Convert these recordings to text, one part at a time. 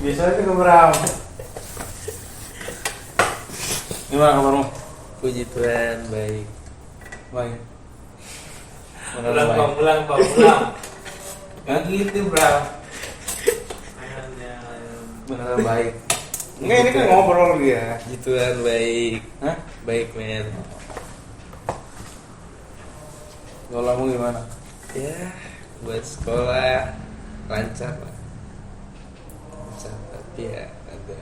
Biasanya keberapa? Gimana kabarmu? Puji Tuhan, baik. Baik. Pulang. Gak gitu bro. Beneran baik. Enggak, ini kan ngobrol dia. Puji Tuhan, baik. Hah? Baik, men. Sekolahmu gimana? Ya, buat sekolah lancar lah. Lancar, tapi ya ada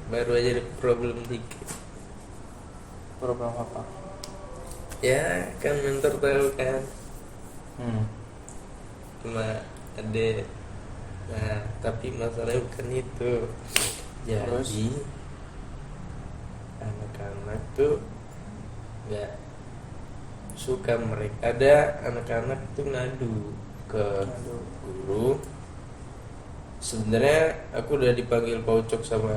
baru aja ada problem dikit. Program apa? Ya, kan mentor tahu kan. Cuma ada. Nah, tapi masalahnya bukan itu. Terus? Jadi anak-anak tuh nggak suka mereka. Ada anak-anak tuh ngadu ke guru. Sebenarnya aku udah dipanggil Pak Ucok sama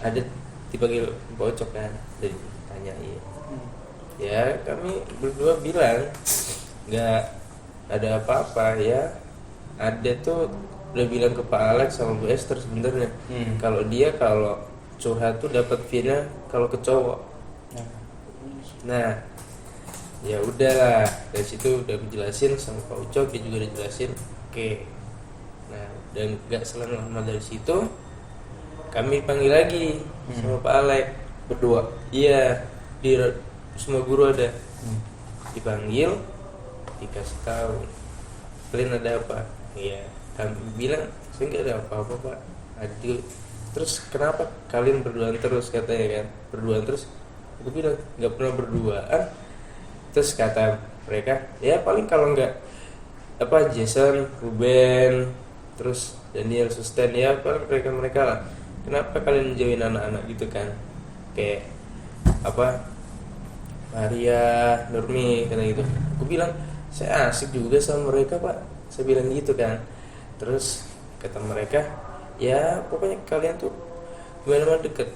ada dipanggil Pak Ucok kan, dari tanyain. Ya kami berdua bilang nggak ada apa-apa ya. Ada tuh udah bilang ke Pak Alex sama Bu Esther sebenarnya kalau curhat tuh dapat fee-nya kalau ke cowok. Nah ya udahlah, dari situ udah dijelasin sama Pak Ucok, dia juga udah jelasin. Oke. Nah dan nggak selang lama dari situ kami panggil lagi sama Pak Alex Berdua. Iya, di semua guru ada. Dipanggil, dikasih tahu, kalian ada apa? Iya, kami bilang saya nggak ada apa-apa Pak. Adil. Terus kenapa kalian berduaan terus, katanya kan? Berduaan terus. Aku bilang nggak pernah berduaan. Terus kata mereka, ya paling kalau nggak apa Jason, Ruben, terus Daniel, Susten, ya paling mereka lah. Kenapa kalian menjauhin anak-anak gitu kan? Kayak apa? Maria, Nurmi, kata gitu. Aku bilang saya asik juga sama mereka Pak. Saya bilang gitu kan. Terus kata mereka, ya pokoknya kalian tuh gimana deket.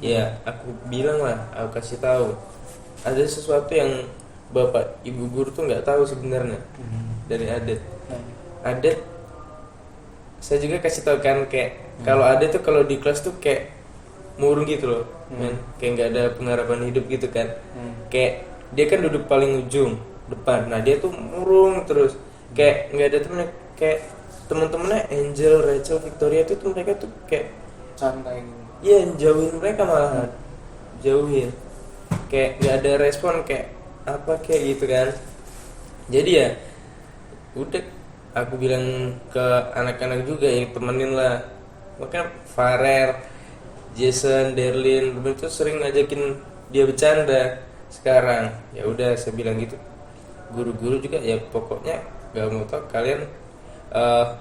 Ya aku bilang lah, aku kasih tahu ada sesuatu yang bapak ibu guru tuh nggak tahu sebenarnya dari Adet. Adet saya juga kasih tahu kan, kayak kalau Adet tuh kalau di kelas tuh kayak murung gitu loh, men. Kayak nggak ada pengharapan hidup gitu kan. Kayak dia kan duduk paling ujung depan, nah dia tuh murung terus, kayak nggak ada temennya. Kayak teman-temannya Angel, Rachel, Victoria itu tuh mereka tuh kayak Santai gitu. iya jauhin mereka malahan, jauhin, kayak nggak ada respon, kayak apa kayak gitu kan. Jadi ya udah aku bilang ke anak-anak juga ya temenin lah. Makanya Farel, Jason, Derlin, itu sering ngajakin dia bercanda. Sekarang ya udah saya bilang gitu, guru-guru juga ya pokoknya gak mau tau kalian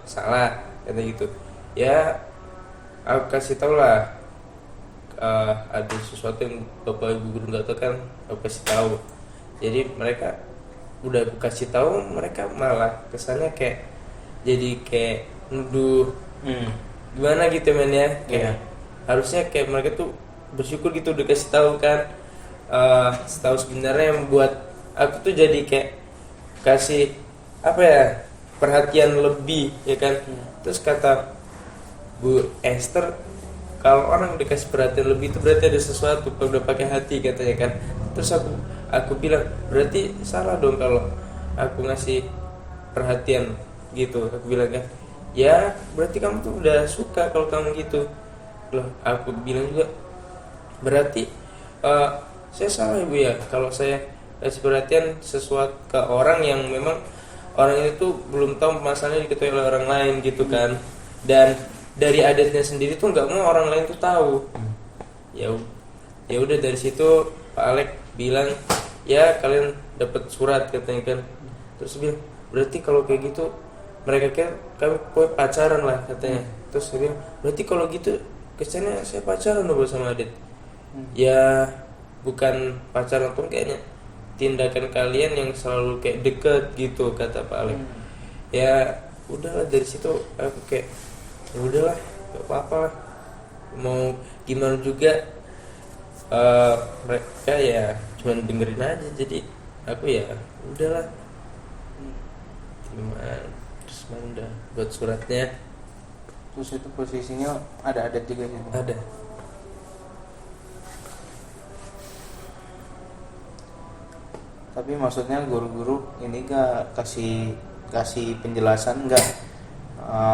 salah, kata gitu. Ya aku kasih tau lah, ada sesuatu yang bapak ibu guru nggak tahu kan, aku kasih tahu. Jadi mereka udah aku kasih tahu, mereka malah kesannya kayak jadi kayak nuduh gimana gitu men ya. Kayak harusnya kayak mereka tuh bersyukur gitu udah kasih tahu kan. Tahu sebenarnya yang buat aku tuh jadi kayak kasih apa ya, perhatian lebih ya kan. Terus kata Bu Esther, kalau orang dikasih perhatian lebih itu berarti ada sesuatu, kalau udah pakai hati katanya kan. Terus aku bilang berarti salah dong kalau aku ngasih perhatian gitu. Aku bilang kan, ya berarti kamu tuh udah suka kalau kamu gitu loh. Aku bilang juga berarti saya salah ibu ya kalau saya kasih perhatian sesuatu ke orang yang memang orang itu belum tahu masalahnya diketahui oleh orang lain gitu kan. Dan dari adatnya sendiri tuh nggak mau orang lain tuh tahu. Ya udah dari situ Pak Alex bilang ya kalian dapat surat, katanya kan. Terus bilang berarti kalau kayak gitu mereka kan kami pacaran lah, katanya. Terus dia bilang berarti kalau gitu kesannya saya pacaran dong sama Adet. Ya bukan pacaran pun, kayaknya tindakan kalian yang selalu kayak deket gitu, kata Pak Alex. Ya udahlah dari situ aku kayak ya udahlah gak apa-apa lah, mau gimana juga mereka ya cuman dengerin aja. Jadi aku ya udahlah terima. Terus udah buat suratnya. Terus itu posisinya ada adat juga gitu. Ada. Tapi maksudnya guru-guru ini gak kasih penjelasan gak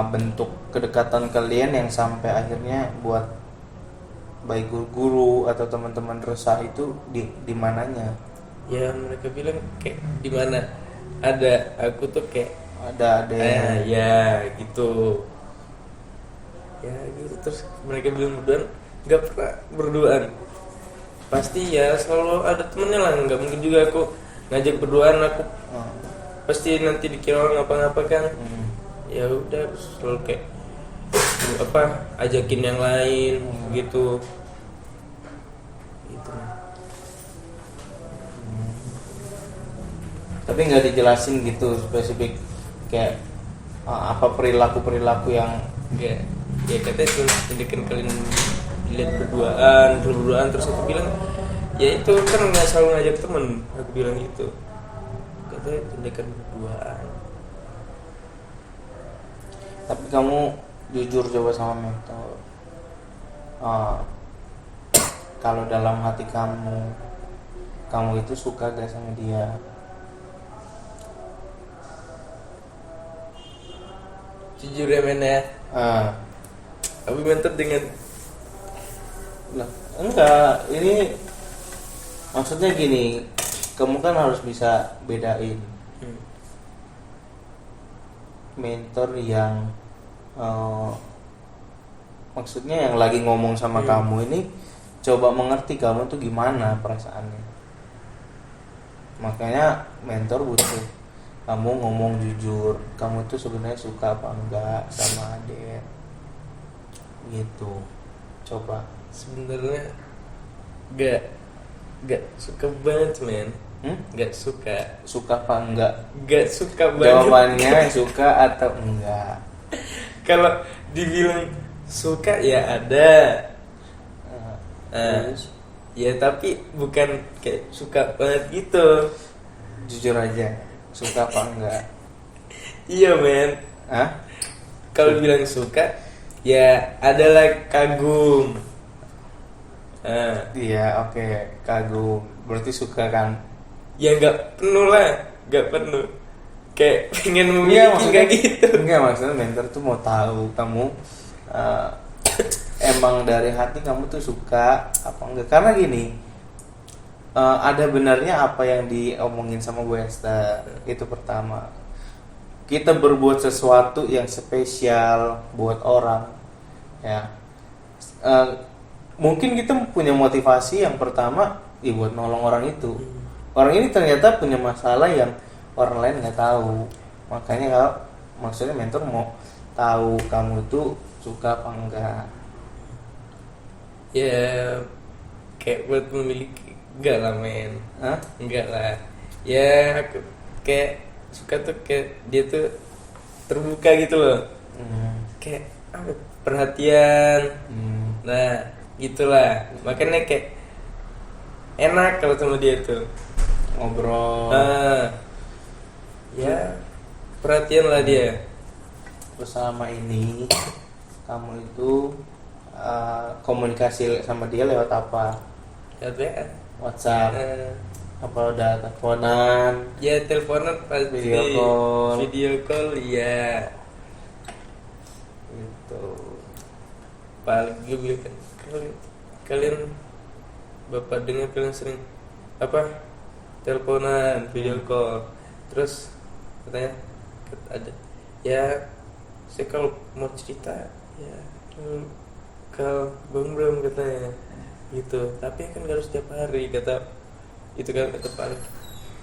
bentuk kedekatan kalian yang sampai akhirnya buat baik guru-guru atau teman-teman resah itu di mananya? Ya mereka bilang kayak di mana ada aku tuh kayak Ada ya gitu. Ya gitu terus mereka bilang berduaan, nggak pernah berduaan. Pasti ya selalu ada temennya lah, nggak mungkin juga aku ngajak berduaan aku pasti nanti dikira orang apa-apa kan. Ya udah aku selalu kayak ajakin yang lain gitu. Tapi nggak dijelasin gitu spesifik kayak apa perilaku yang Ya katanya tunjukin kalian lihat berduaan terus aku bilang ya itu kan nggak selalu ngajak temen, aku bilang gitu katanya tunjukin berduaan. tapi kamu jujur coba sama mentor. Kalau dalam hati kamu itu suka gak sama dia? Jujur ya men ya. Aku mentor dengan Lah, enggak, ini maksudnya gini, kamu kan harus bisa bedain mentor yang maksudnya yang lagi ngomong sama kamu ini coba mengerti kamu tuh gimana perasaannya. Makanya mentor butuh kamu ngomong jujur, kamu tuh sebenarnya suka apa enggak sama Aden gitu. Coba. sebenarnya gak suka banget men. Gak Suka apa enggak? Gak suka banget. Jawabannya suka atau enggak? Kalau dibilang suka ya ada. Terus Ya tapi bukan kayak suka banget gitu. jujur aja, suka apa enggak? Iya men. Kalau bilang suka ya adalah kagum. Iya, oke, kagum. Berarti suka kan? Ya nggak penuh lah, nggak penuh. Kayak pengen memiliki kayak gitu. Enggak, maksudnya mentor tuh mau tahu kamu emang dari hati kamu tuh suka apa enggak. Karena gini, ada benarnya apa yang diomongin sama gue Esther. Itu pertama, kita berbuat sesuatu yang spesial buat orang ya. Mungkin kita punya motivasi yang pertama ya buat nolong orang itu. Orang ini ternyata punya masalah yang orang lain nggak tahu. Makanya kalau maksudnya mentor mau tahu kamu itu suka apa enggak. Ya kayak buat memiliki enggak lah men. Enggak lah. Ya aku kayak suka tuh kayak dia tuh terbuka gitu loh. Kayak perhatian. Nah gitulah, makanya kayak enak kalau sama dia tuh ngobrol. Ya perhatian lah dia. Terus selama ini kamu itu komunikasi sama dia lewat apa? Lewat WA, WhatsApp, apa udah teleponan? Ya teleponan pasti. Video call ya. Itu paling gue bilang kan kalian bapak dengar kalian sering teleponan video call terus katanya ada ya saya kalau mau cerita ya kalau belum katanya gitu tapi kan gak harus setiap hari kata itu kan kata paling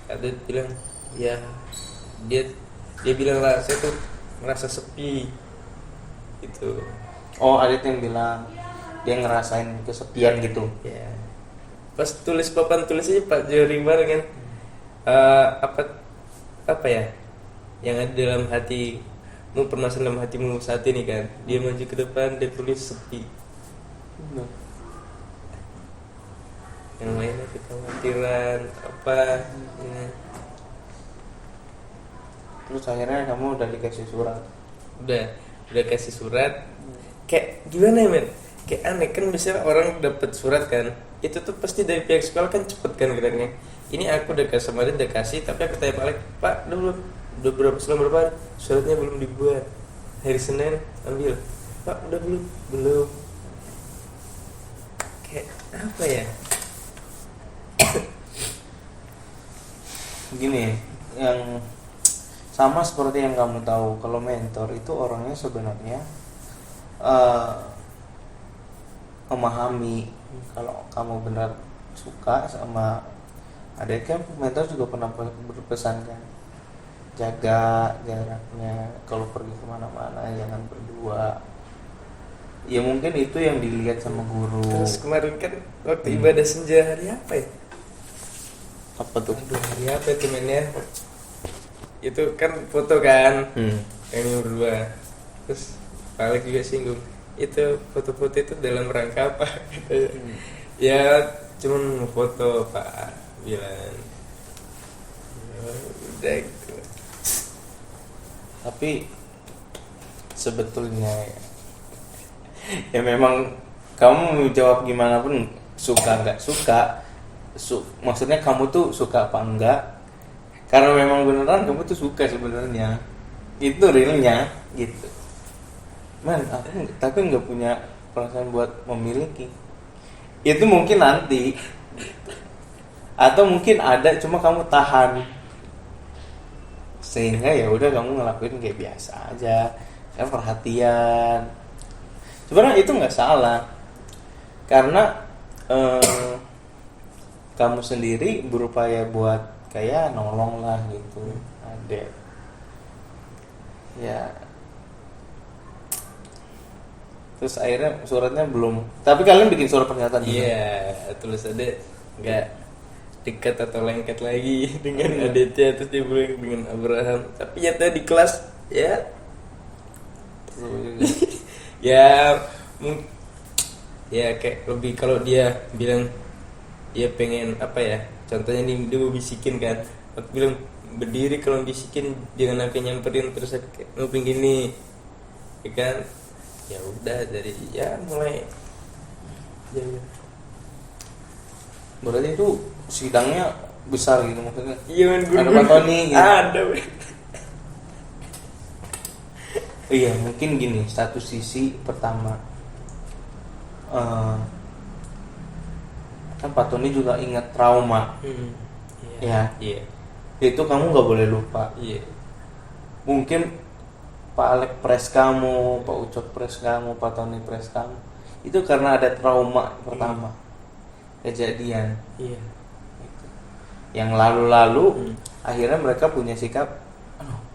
ada bilang ya dia bilang lah saya tuh merasa sepi gitu. ada yang bilang dia ngerasain kesepian gitu ya pas tulis papan tulisnya Pak Jori bareng kan apa ya yang ada dalam hatimu, permasalahan dalam hatimu saat ini kan, dia maju ke depan dia tulis sepi. Yang lainnya kekhawatiran apa ya. Terus akhirnya kamu udah dikasih surat? Udah, udah kasih surat, kayak gimana ya men, kayak aneh kan, biasanya orang dapat surat kan itu tuh pasti dari pihak sekolah kan cepet kan geraknya. Ini aku udah kasih sama dia, udah kasih, tapi aku tanya balik, Pak udah berapa selama berapa hari? Suratnya belum dibuat, hari Senin ambil, Pak udah belum kayak apa ya. Gini, yang sama seperti yang kamu tahu, kalau mentor itu orangnya sebenarnya memahami. Kalau kamu benar suka sama adik, kan mentor juga pernah berpesan kan, jaga jaraknya kalau pergi kemana-mana, jangan berdua. Ya mungkin itu yang dilihat sama guru. Terus kemarin kan waktu ibadah senja, hari apa ya? Apa tuh? Aduh, hari apa itu men ya? Itu kan foto kan, yang ini berdua. Terus Pak Alex juga singgung, itu foto-foto itu dalam rangka apa? Ya cuman foto Pak bilang. Ya, udah gitu. Tapi sebetulnya ya memang kamu jawab gimana pun, suka nggak suka, maksudnya kamu tuh suka apa enggak, karena memang beneran kamu tuh suka sebenarnya, itu realnya gitu. Aku tapi nggak punya perasaan buat memiliki, itu mungkin nanti, atau mungkin ada cuma kamu tahan sehingga ya udah kamu ngelakuin kayak biasa aja, kan perhatian. Sebenarnya itu nggak salah, karena kamu sendiri berupaya buat kayak nolong lah gitu, ada ya. Terus akhirnya suratnya belum, tapi kalian bikin surat pernyataan juga? Iya, tulis ada nggak dekat atau lengket lagi dengan Aditya, terus dia bilang dengan Abraham, tapi ya tadi di kelas ya ya ya kayak lebih, kalau dia bilang dia pengen apa ya, contohnya dia mau bisikin kan, aku bilang berdiri, kalau bisikin jangan aku nyamperin terus aku kayak nguping gini ya kan. Ya udah, dari ya mulai ya. Berarti itu sidangnya besar gitu maksudnya? Iya men, ada Pak Tony gitu? Ada men. Iya, mungkin gini, satu sisi pertama kan Pak Tony juga ingat trauma. Iya. Itu kamu nggak boleh lupa. Iya. Mungkin Pak Alex press kamu, Pak Ucok press kamu, Pak Tony press kamu, itu karena ada trauma pertama kejadian. Iya. Gitu. Yang lalu-lalu akhirnya mereka punya sikap,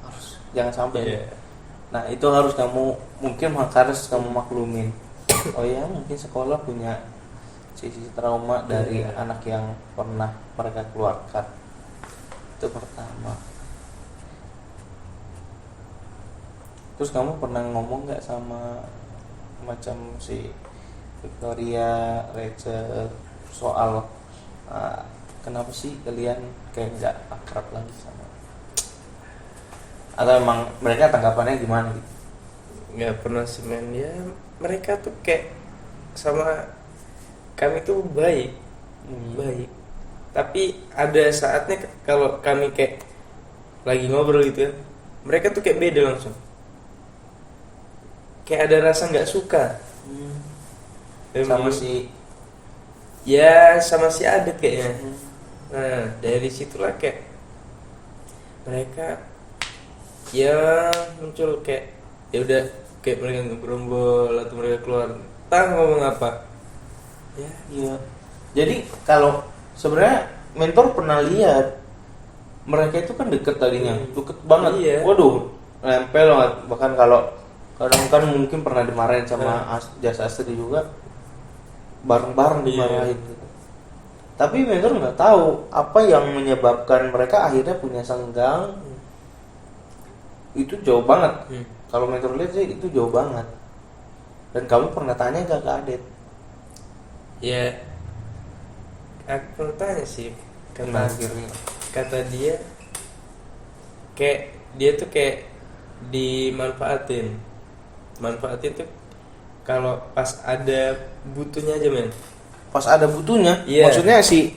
harus jangan sampai. Iya. Nah itu harus kamu, mungkin harus kamu maklumin. Oh ya, mungkin sekolah punya sisi trauma dari anak yang pernah mereka keluarkan. Itu pertama. Terus kamu pernah ngomong nggak sama macam si Victoria, Rachel soal kenapa sih kalian kayak nggak akrab lagi sama, atau emang mereka tanggapannya gimana gitu? Nggak pernah sih men, ya mereka tuh kayak sama kami tuh baik, tapi ada saatnya kalau kami kayak lagi ngobrol gitu ya, mereka tuh kayak beda langsung, kayak ada rasa nggak suka Sama si sama si Adit kayaknya. Nah dari situlah kayak mereka ya muncul kayak ya udah kayak mereka ngegerombol atau mereka keluar ngomong apa ya. Iya. Jadi kalau sebenarnya mentor pernah lihat mereka itu kan deket tadinya, deket banget. Iya. Waduh, nempel banget. Bahkan kalau kadang kan mungkin pernah dimarahin sama Jasa Astri juga, bareng-bareng dimarahin gitu. Tapi mentor nggak tahu apa yang menyebabkan mereka akhirnya punya senggang. Itu jauh banget. Kalau mentor lihat sih itu jauh banget. Dan kamu pernah tanya gak ke Adet? Ya aku pernah tanya sih, kata dia kayak dia tuh kayak dimanfaatin manfaatnya tuh kalau pas ada butuhnya aja men. Pas ada butuhnya. Iya. Maksudnya sih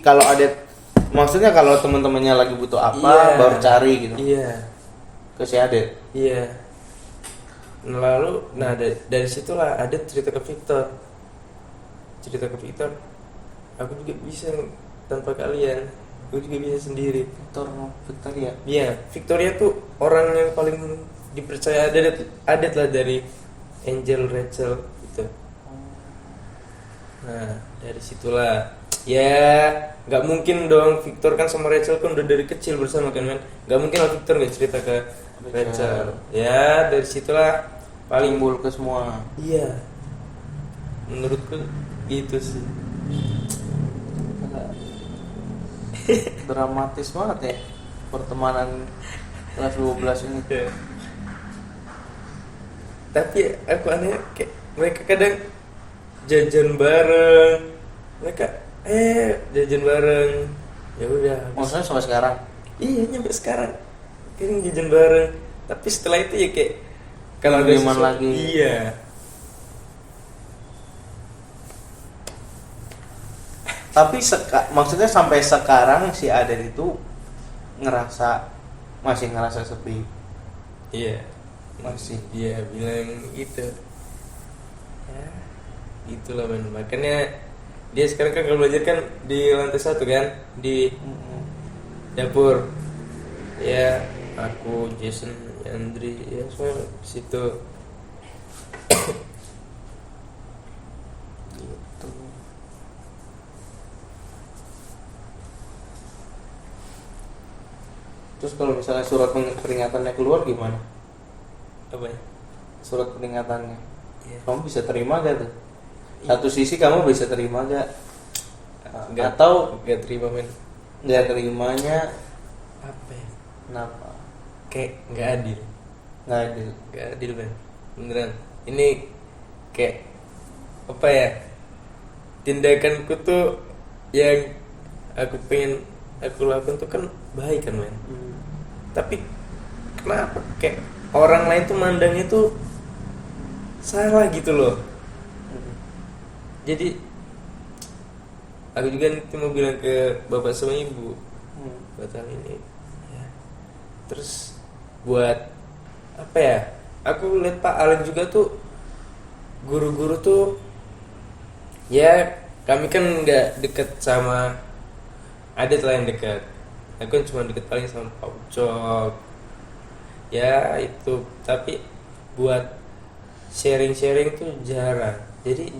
maksudnya kalau teman-temannya lagi butuh apa Iya. baru cari gitu. Iya. Ke si Adet. Iya. Lalu, dari situlah ada cerita ke Victor. Aku juga bisa tanpa kalian. Aku juga bisa sendiri. Victoria. Iya, Victoria tuh orang yang paling dipercaya Adet lah dari Angel Rachel gitu. Nah, dari situlah ya nggak mungkin dong Victor kan sama Rachel kan udah dari kecil bersama kan men. Nggak mungkin lah Victor nggak cerita ke Rachel. Ya dari situlah paling Timbul ke semua. iya. Menurutku gitu sih. Dramatis banget ya pertemanan kelas 12 ini. Tapi aku aneh kayak mereka kadang jajan bareng. Mereka jajan bareng. Ya udah. Maksudnya sampai sekarang. Iya nyampe sekarang kirim jajan bareng. Tapi setelah itu ya kayak kalau ada Dieman sesuatu, lagi. iya. Tapi maksudnya sampai sekarang si Aden itu masih ngerasa sepi. Iya. Masih. Iya bilang gitu. Ya, gitulah men. Makanya dia sekarang kan kalau belajar kan di lantai 1 kan di dapur. Ya aku Jason Andri ya semua di situ. Gitu. Terus kalau misalnya surat peringatannya keluar gimana? Apa ya? Surat peringatannya. Iya. Kamu bisa terima gak tuh? Satu sisi kamu bisa terima gak? Nggak- Atau nggak terima men. nggak terimanya Apa ya? kenapa? Kayak nggak adil. Nggak adil. Nggak adil men. Beneran. Ini kayak apa ya? Tindakanku tuh yang aku pengen aku lakukan tuh kan baik kan men. Tapi kenapa kayak orang lain tuh mandangnya tuh salah gitu loh. Jadi aku juga nanti mau bilang ke bapak sama ibu buat hal ini ya. Terus buat apa ya, aku lihat Pak Alek juga tuh guru-guru tuh ya, kami kan nggak deket sama Adet lah yang dekat. Aku kan cuma deket paling sama Pak Ucok ya itu. Tapi buat sharing-sharing tuh jarang. Jadi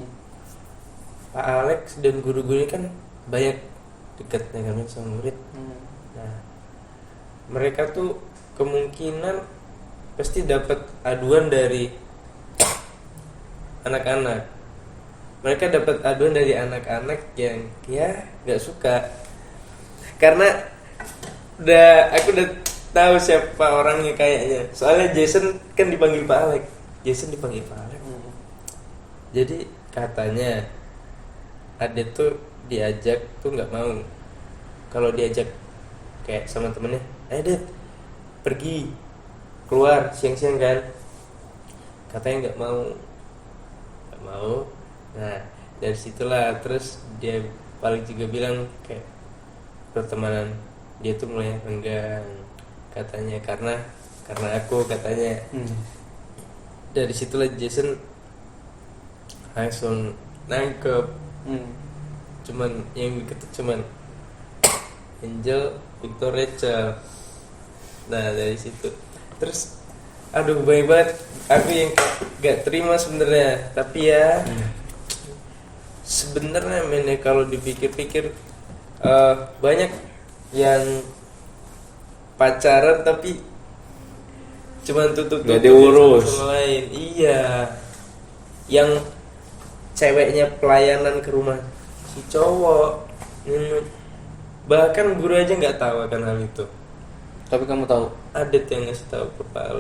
Pak Alex dan guru-guru kan banyak dekatnya kan sama murid. Nah, mereka tuh kemungkinan pasti dapat aduan dari anak-anak. Mereka dapat aduan dari anak-anak yang ya nggak suka, karena aku udah tahu siapa orangnya kayaknya. Soalnya Jason kan dipanggil Pak Alex. Jadi katanya Adet tuh diajak tuh nggak mau. Kalau diajak kayak sama temennya, Adet pergi keluar siang-siang kan, katanya nggak mau. Nah dari situlah terus dia paling juga bilang kayak pertemanan dia tuh mulai renggang katanya karena aku katanya. Dari situlah Jason langsung nangkep. Cuman yang deket cuman Angel, Victor, Rachel. Nah dari situ terus aduh baik banget aku yang gak terima sebenarnya. Tapi ya sebenarnya men ya, kalau dipikir-pikir banyak yang pacaran tapi cuman tutup Gak diurus. sama lain. Iya, yang ceweknya pelayanan ke rumah si cowok. Bahkan guru aja nggak tahu akan hal itu. Tapi kamu tahu. Adet yang ngasih tahu ke Pak Al.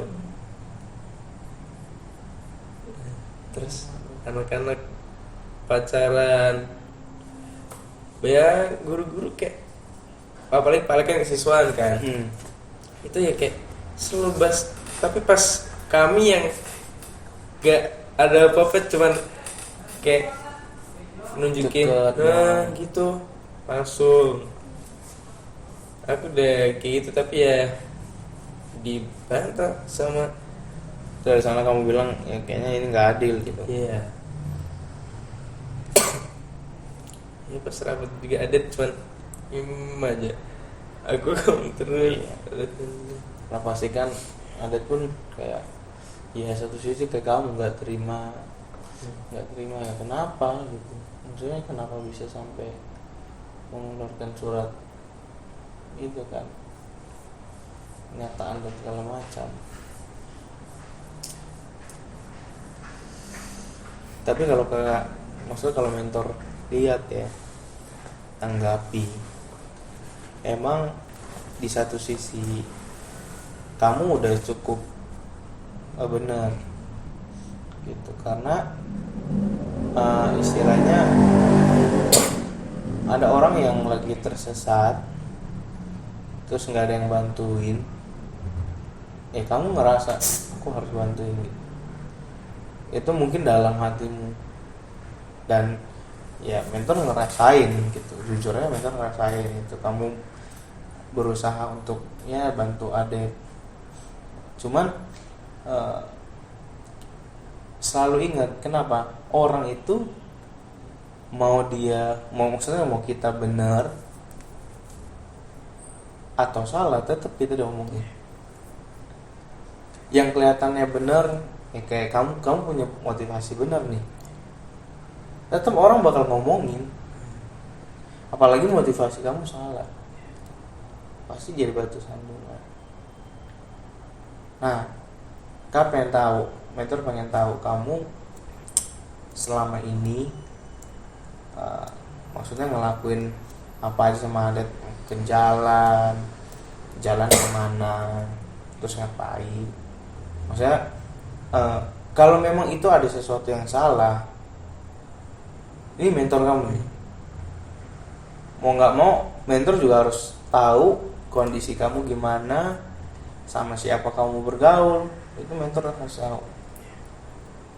Terus anak-anak pacaran, ya guru-guru kayak apalagi kan kesiswaan kan. Itu ya kayak selebas. Tapi pas kami yang gak ada apa-apa, cuman kayak nunjukin Deket, nah ya. gitu langsung. Aku udah kayak gitu tapi ya dibantah sama Dari sana kamu bilang ya kayaknya ini nggak adil gitu. iya. Ya pas rapat juga ada cuman aja aku kamu terus Nah pasti kan adat pun kayak ya satu sisi kayak kamu nggak terima ya kenapa gitu, maksudnya kenapa bisa sampai mengeluarkan surat itu kan, pernyataan dan segala macam. Tapi kalau kakak, maksudnya kalau mentor lihat ya, tanggapi, emang di satu sisi kamu udah cukup benar gitu, karena istilahnya ada orang yang lagi tersesat terus nggak ada yang bantuin, kamu ngerasa aku harus bantuin gitu. Itu mungkin dalam hatimu, dan ya mentor ngerasain gitu, jujur aja mentor ngerasain itu kamu berusaha untuk ya bantu adek. Cuman selalu ingat kenapa orang itu maksudnya mau kita benar atau salah tetap kita diomongin. Yang kelihatannya benar kayak kamu punya motivasi benar nih, tetap orang bakal ngomongin. Apalagi motivasi kamu salah, pasti jadi batu sandungan. Nah, kak pengen tahu, mentor pengen tahu kamu selama ini maksudnya ngelakuin apa aja sama adet, ke jalan kemana, terus ngapain. Maksudnya kalau memang itu ada sesuatu yang salah, ini mentor kamu nih, mau nggak mau mentor juga harus tahu kondisi kamu gimana, sama siapa kamu bergaul, itu mentor harus tahu.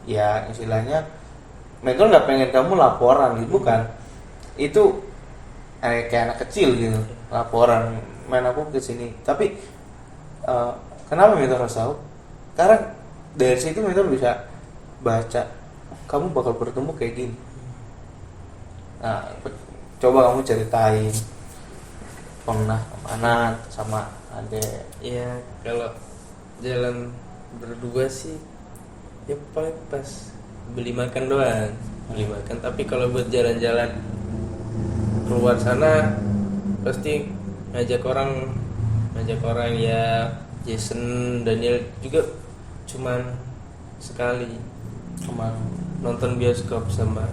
Ya istilahnya mentor nggak pengen kamu laporan gitu, bukan? Itu kayak anak kecil gitu, laporan main aku ke sini. Tapi kenapa mentor harus tahu? Karena dari situ mentor bisa baca kamu bakal bertemu kayak gini. Nah, coba kamu ceritain pernah kemana sama adek. ya kalau jalan berdua sih ya paling pas beli makan doang, beli makan. Tapi kalau buat jalan-jalan keluar sana pasti ngajak orang ya. Jason, Daniel juga cuman sekali Kemana? nonton bioskop sama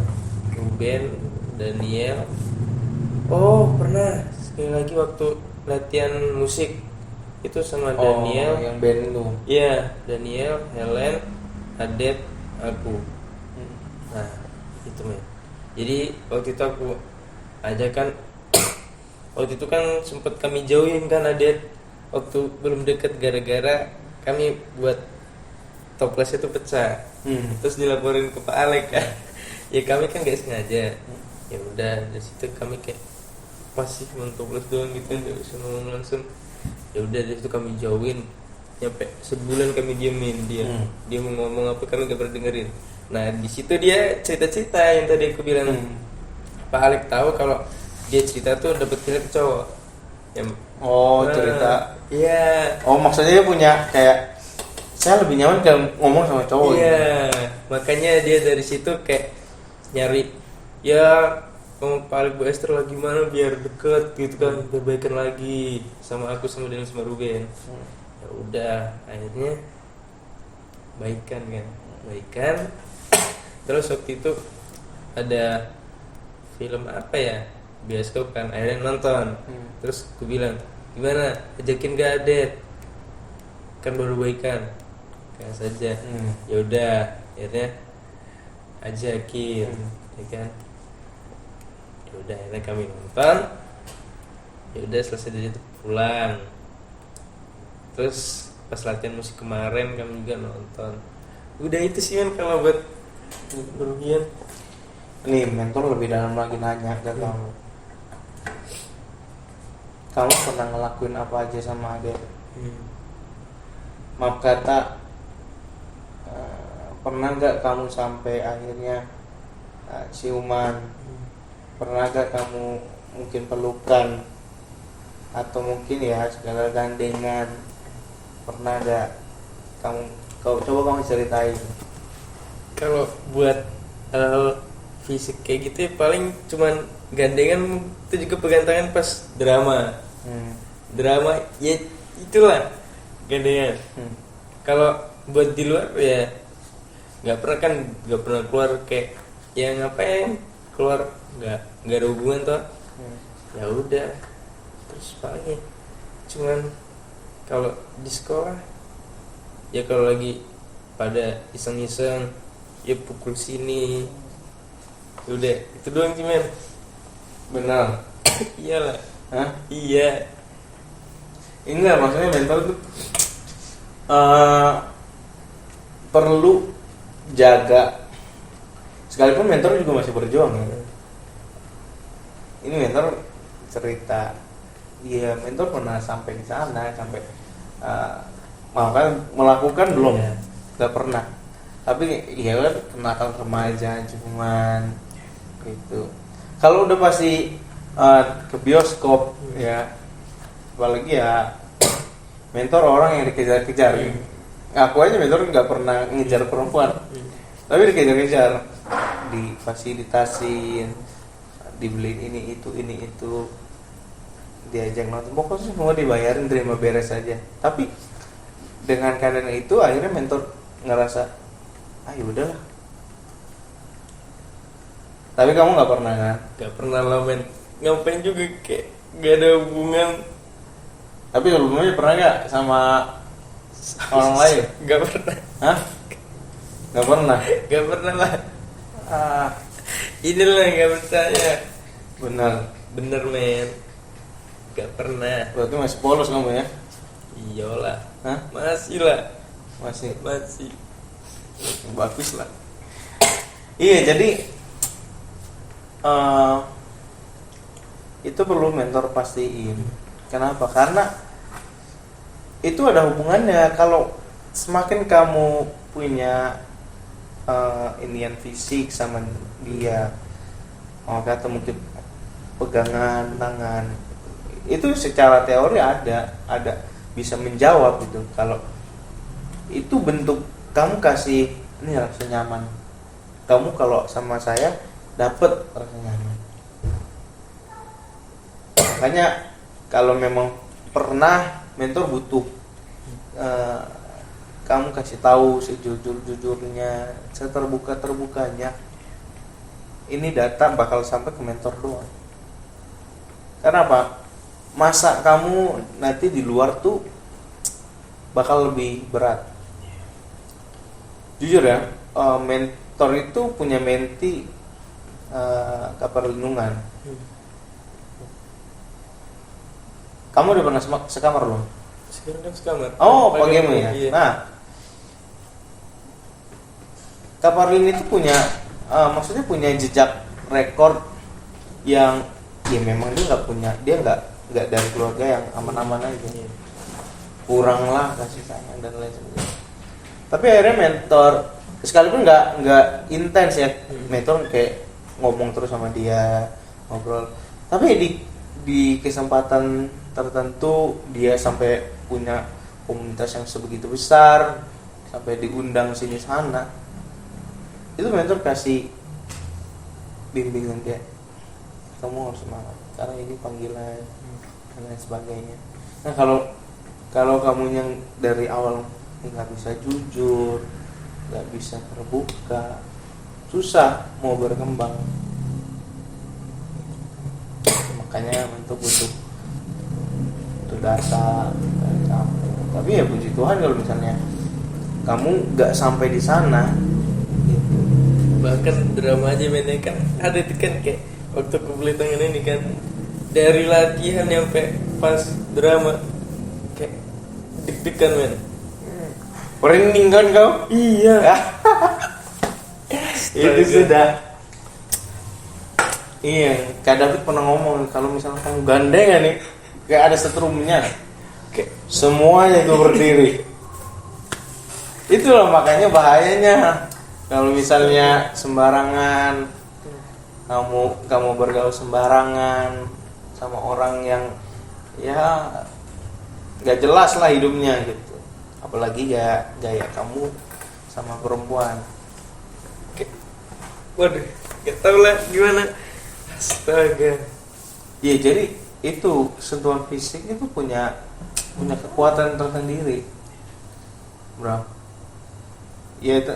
Ruben, Daniel. Oh pernah sekali lagi waktu latihan musik itu sama Daniel. Yang band itu. Iya, Daniel, Helen, Adet, aku. Nah itu men. Jadi waktu itu aku ajak kan waktu itu kan sempet kami jauhin kan Adet waktu belum deket gara-gara kami buat toples itu pecah. Terus dilaporin ke Pak Alek kan. Ya kami kan gak sengaja. Ya udah dari situ kami kayak masih mentoples doang gitu, nggak bisa ngomong langsung. Ya udah dari situ kami jauhin. Nyampe sebulan kami diemin dia. Dia mau ngomong apa kami gak pernah dengerin. Nah di situ dia cerita-cerita yang tadi aku bilang. Pak Alek tahu kalau dia cerita tuh dapet pilih cowok. Cerita. Iya. Oh maksudnya dia punya kayak, saya lebih nyaman kalau ngomong sama cowok. Iya, makanya dia dari situ kayak nyari ya Pak Alek Bu Esther lagi mana biar deket gitu kan, biar baikan lagi sama aku sama Daniel sama Ruben. Ya udah akhirnya baikan. Terus waktu itu ada film apa ya, bioskop kan, akhirnya nonton. Terus aku bilang gimana, ajakin gak Adet, kan baru baikan kayak saja. Ya udah akhirnya ajakin ya kan. Ya udah akhirnya kami nonton. Ya udah selesai dari itu pulang. Terus pas latihan musik kemarin kami juga nonton. Udah itu sih men kalau buat kerugian. Nih mentor lebih dalam lagi nanya ke kamu. Kamu pernah ngelakuin apa aja sama adek? Maaf kata, pernah nggak kamu sampai akhirnya ciuman? Pernah nggak kamu mungkin pelukan? Atau mungkin ya segala gandengan? Pernah nggak kamu? Coba kamu ceritain. Kalau buat fisik kayak gitu ya paling cuman gandengan, itu juga pegang tangan pas drama. Drama ya itulah gandengan. Kalau buat di luar ya nggak pernah keluar kayak yang ngapain keluar, nggak ada hubungan toh. Ya udah, terus paling cuman kalau di sekolah ya kalau lagi pada iseng-iseng ya pukul sini, udah itu doang sih men. Benar. Iyalah. Hah? Iya. Enggak, maksudnya mentor itu perlu jaga. Sekalipun mentor juga masih berjuang ya. Ini mentor cerita, iya mentor pernah sampai di sana, sampai melakukan belum, nggak pernah. Tapi ya kan kenakalan remaja cuman gitu. Kalau udah pasti ke bioskop ya, apalagi ya mentor orang yang dikejar-kejar. Aku aja mentor nggak pernah ngejar perempuan, tapi dikejar-kejar, difasilitasin, dibeliin ini itu, diajak nonton, pokoknya semua dibayarin, terima beres aja. Tapi dengan keadaan itu akhirnya mentor ngerasa ya udahlah. Tapi kamu nggak pernah kan? Gak pernah lah men, ngapain juga kayak gak ada hubungan. Tapi sebelumnya pernah nggak sama orang lain? Gak pernah. Hah? Nggak pernah? Gak pernah lah. Inilah yang gak percaya. Bener men, gak pernah. Berarti masih polos kamu ya? Iyalah. Hah? Masih lah. Masih. Bagus lah. Iya, jadi itu perlu mentor pastiin. Kenapa? Karena itu ada hubungannya. Kalau semakin kamu punya inian fisik sama dia, kata mungkin pegangan tangan, itu secara teori ada bisa menjawab gitu. Kalau itu bentuk kamu kasih ini rasa nyaman, kamu kalau sama saya dapat rasa nyaman. Makanya kalau memang pernah mentor butuh kamu kasih tahu sejujur-jujurnya, seterbuka-terbukanya. Ini data bakal sampai ke mentor doang. Karena apa? Masa kamu nanti di luar tuh bakal lebih berat. Jujur ya, mentor itu punya menti keperlindungan. Kamu udah pernah sekamar belum? Sekarang kan sekamar. Oh, pagamu ya. Iya. Nah, Kaparlin itu punya, maksudnya punya jejak rekor yang ya memang dia nggak dari keluarga yang aman-aman aja. Kurang lah kasih sayang dan lain sebagainya. Tapi akhirnya mentor, sekalipun nggak intens ya, mentor kayak ngomong terus sama dia, ngobrol. Tapi di kesempatan tertentu dia sampai punya komunitas yang sebegitu besar, sampai diundang sini sana. Itu mentor kasih bimbingan kayak kamu harus semangat karena ini panggilan dan lain sebagainya. Nah kalau kamu yang dari awal nggak bisa jujur, nggak bisa terbuka, susah mau berkembang. Makanya mentor butuh data dari kamu. Tapi ya puji Tuhan kalau misalnya kamu nggak sampai di sana. Bahkan drama aja mainnya kan ada tuh kan kayak waktu aku beli tangan ini kan, dari latihan sampai pas drama kayak deg-degan men. Merinding kan kau? Iya. Itu sudah. Iya, Kak David pernah ngomong kalau misalnya kamu gandengan nih, kayak ada setrumnya, kayak semuanya itu berdiri. Itulah makanya bahayanya kalau misalnya sembarangan, kamu bergaul sembarangan sama orang yang ya nggak jelas lah hidupnya gitu. Apalagi ya gaya kamu sama perempuan. Waduh, gak tau lah gimana. Astaga. Ya jadi itu sentuhan fisik itu punya kekuatan tersendiri, bro. Ya itu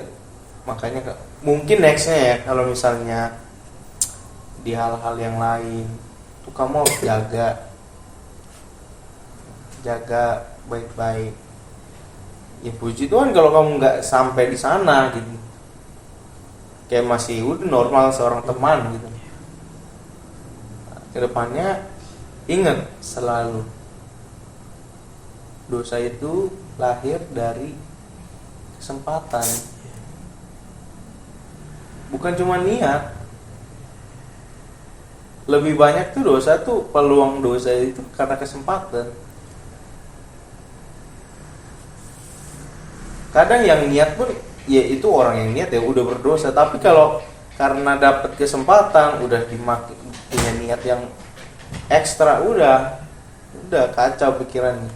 makanya mungkin nextnya ya kalau misalnya di hal-hal yang lain tuh kamu harus jaga baik-baik. Ya puji Tuhan kalau kamu nggak sampai di sana gitu, kayak masih udah normal seorang teman gitu. Kedepannya ingat selalu dosa itu lahir dari kesempatan, bukan cuma niat. Lebih banyak tuh dosa tuh peluang dosa itu karena kesempatan. Kadang yang niat pun ya itu orang yang niat ya udah berdosa, tapi kalau karena dapat kesempatan udah punya niat yang ekstra, udah kacau pikirannya.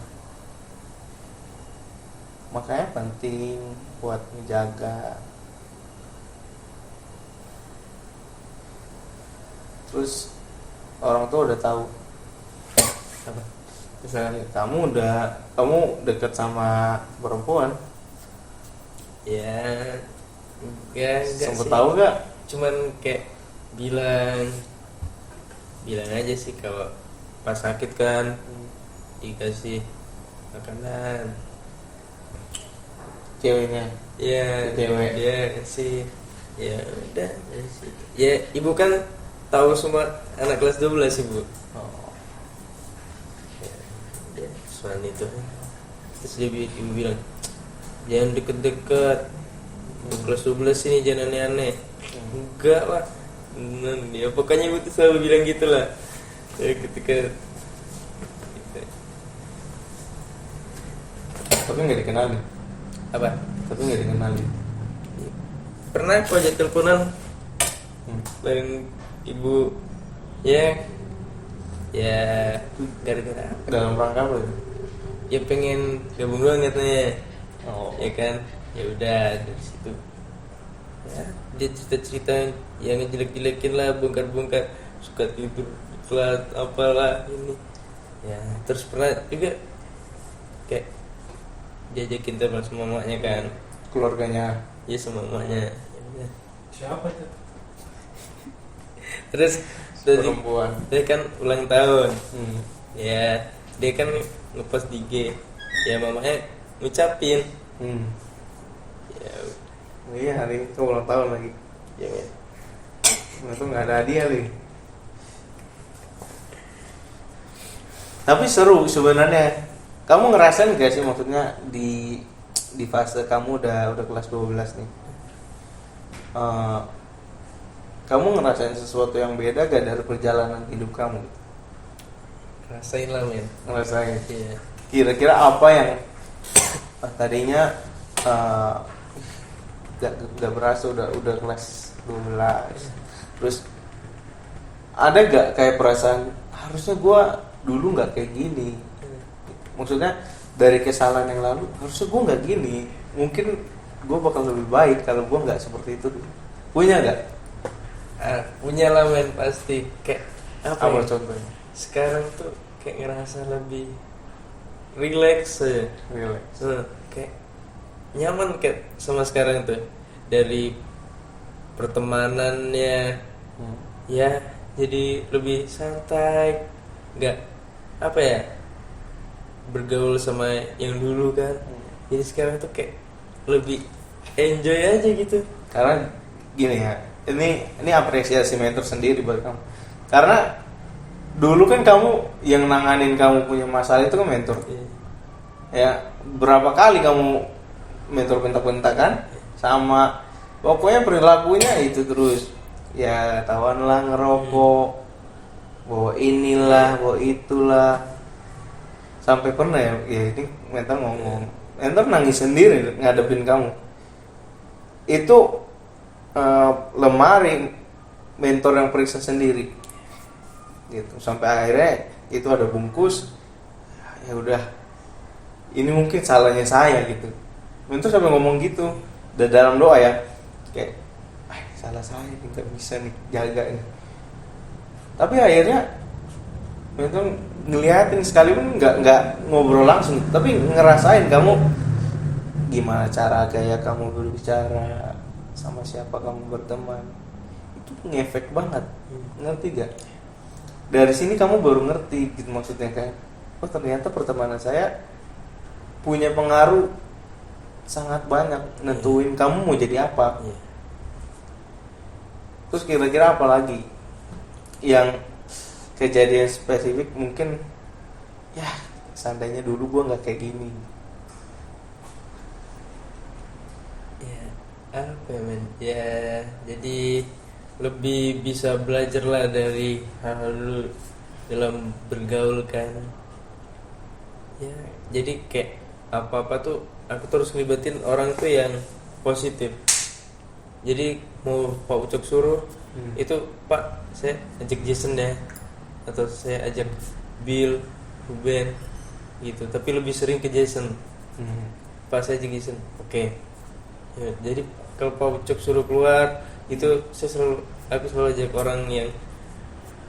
Makanya penting buat menjaga. Terus orang tua udah tahu apa? Misalnya kamu deket sama perempuan, Ya enggak sempet sih. tahu gak? Cuman kayak bilang aja sih kalau pas sakit kan dikasih makanan. Ceweknya? Ya, Cewek. dia kasih. Ya udah dari situ. Ya ibu kan tahu semua anak kelas 12 ibu. Oh. Ya, udah soal itu. Terus ibu bilang jangan deket-deket. Kelas 12 ini jangan aneh-aneh. Enggak lah. Ya pokoknya ibu tuh selalu bilang gitulah. Ya ketika gitu. Tapi nggak dikenalin. Apa? Tapi nggak dikenalin. Pernah aku aja teleponan bareng ibu. Ya gara-gara apa? Dalam rangka apa itu? Ya pengen gabung doang katanya. Oh. Ya kan, ya udah dari situ ya dia cerita yang ngejelek-jelekin lah, bongkar-bongkar suka tidur kelas apalah ini ya. Terus pernah juga kayak diajakin teman sama mamanya kan, Keluarganya. ya sama mamanya. Ya udah. Siapa itu? Terus Perempuan. dia kan ulang tahun Hmm. ya, dia kan ngepost di IG ya, mamanya ngucapin ya. Iya, hari ini kamu ulang tahun lagi. Ya kan. Itu nggak ada hadiah nih. Tapi seru sebenarnya. Kamu ngerasain gak sih, maksudnya di fase kamu udah kelas 12 nih, kamu ngerasain sesuatu yang beda gak dari perjalanan hidup kamu? Rasain lah men. Ngerasain. Iya. Kira-kira apa yang tadinya gak berasa udah kelas 12, terus ada gak kayak perasaan harusnya gue dulu nggak kayak gini, maksudnya dari kesalahan yang lalu harusnya gue nggak gini, mungkin gue bakal lebih baik kalau gue nggak seperti itu. Punya nggak? Punya lah men, pasti. Kayak Apa ya? contohnya? Sekarang tuh kayak ngerasa lebih relax aja. Relax. Kayak nyaman kayak sama sekarang tuh, dari pertemanannya ya jadi lebih santai, nggak apa ya, bergaul sama yang dulu kan. Jadi sekarang tuh kayak lebih enjoy aja gitu. Karena gini ya, ini apresiasi mentor sendiri buat kamu, karena dulu kan kamu yang nanganin kamu punya masalah itu kan mentor. Iya. Ya berapa kali kamu mentor bentak-bentak kan, sama pokoknya perilakunya itu terus ya tawan lah ngerokok, bawa inilah bawa itulah, sampai pernah ya ini mentor ngomong, mentor nangis sendiri ngadepin kamu itu, lemari mentor yang periksa sendiri gitu, sampai akhirnya itu ada bungkus, ya udah ini mungkin salahnya saya gitu, mentor sampai ngomong gitu dan dalam doa ya kayak salah saya nih nggak bisa nih jaga ini, tapi akhirnya mentor ngeliatin sekalipun nggak ngobrol langsung, tapi ngerasain kamu gimana cara gaya kamu berbicara, sama siapa kamu berteman, itu ngefek banget, ngerti gak? Dari sini kamu baru ngerti gitu, maksudnya kan, oh ternyata pertemanan saya punya pengaruh sangat banyak nentuin kamu mau jadi apa. Terus kira-kira apa lagi yang kejadian spesifik mungkin ya seandainya dulu gua nggak kayak gini. Ya apa ya men, ya jadi lebih bisa belajar lah dari hal-hal dulu dalam bergaul kan. Ya jadi kayak apa-apa tuh aku terus ngelibatin orang tuh yang positif. Jadi mau Pak Ucok suruh itu Pak saya ajak Jason deh, atau saya ajak Bill, Ruben gitu, tapi lebih sering ke Jason. Pak saya ajak Jason, oke. Ya, jadi kalau Pak Ucok suruh keluar itu aku selalu ajak orang yang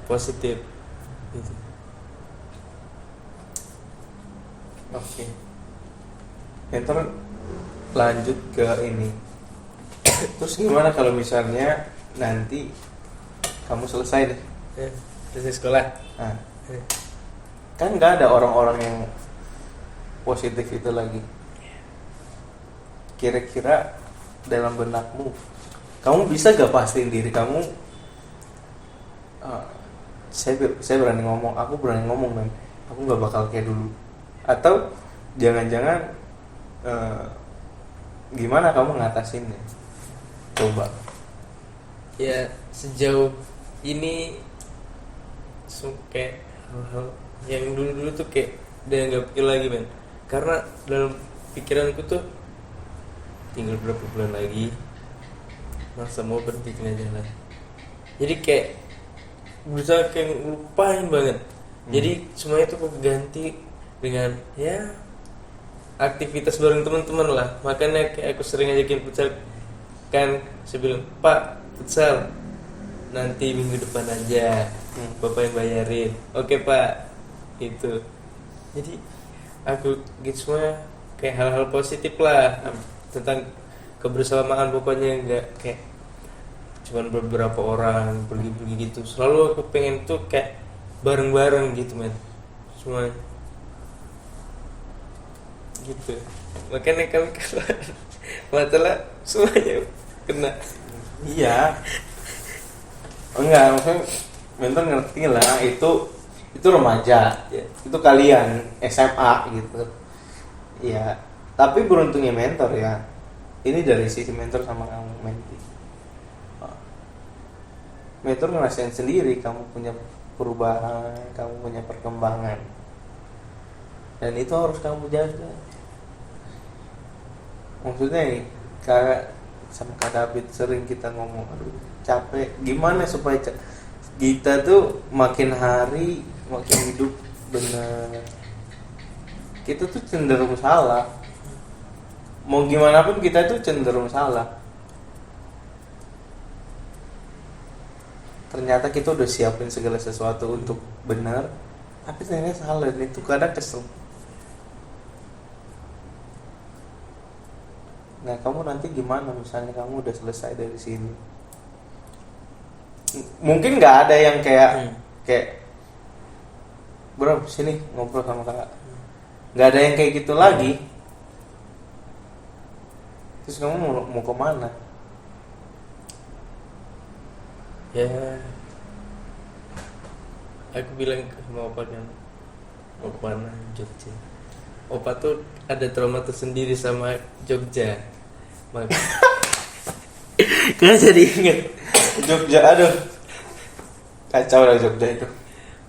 positif gitu. Oke. Mentor lanjut ke ini. Terus gimana kalau misalnya nanti kamu selesai deh, Selesai sekolah. nah, kan nggak ada orang-orang yang positif itu lagi. Kira-kira dalam benakmu, kamu bisa gak pastiin diri kamu? Saya berani ngomong, aku berani ngomong men, aku nggak bakal kayak dulu. Atau jangan-jangan gimana kamu ngatasinnya? Coba. Ya sejauh ini kayak hal-hal yang dulu-dulu tuh kayak udah nggak pikir lagi men, karena dalam pikiranku tuh tinggal berapa bulan lagi masa mau berhenti tengah jalan, jadi kayak berusaha kayak lupain banget. Jadi semuanya tuh ganti dengan ya aktivitas bareng teman-teman lah. Makanya kayak aku sering ajakin futsal kan, saya bilang Pak futsal nanti minggu depan aja, Bapak yang bayarin. Oke Pak, itu. Jadi aku gitu semua kayak hal-hal positif lah tentang kebersamaan, pokoknya nggak kayak cuman beberapa orang pergi-pergi gitu. Selalu aku pengen tuh kayak bareng-bareng gitu men, semua gitu. Makanya kami kalau masalah semuanya kena. Iya. Enggak, maksudnya mentor ngerti lah, itu remaja, itu kalian SMA gitu. Ya, tapi beruntungnya mentor ya. Ini dari sisi mentor sama kamu menti. Mentor ngerasain sendiri kamu punya perubahan, kamu punya perkembangan, dan itu harus kamu jaga. Maksudnya nih, kayak sama Kak David sering kita ngomong, aduh capek, gimana supaya kita tuh makin hari makin hidup benar. Kita tuh cenderung salah, mau gimana pun kita tuh cenderung salah. Ternyata kita udah siapin segala sesuatu untuk benar, tapi ternyata salah, dan itu kadang kesel. Nah, kamu nanti gimana misalnya kamu udah selesai dari sini? Mungkin nggak ada yang kayak bro sini ngobrol sama kakak, nggak ada yang kayak gitu lagi. Terus kamu mau kemana? Ya aku bilang ke sama opa kan, mau kemana? Jogja. Opa tuh ada trauma tersendiri sama Jogja. Karena jadi inget Jogja, aduh, kacau lah Jogja itu.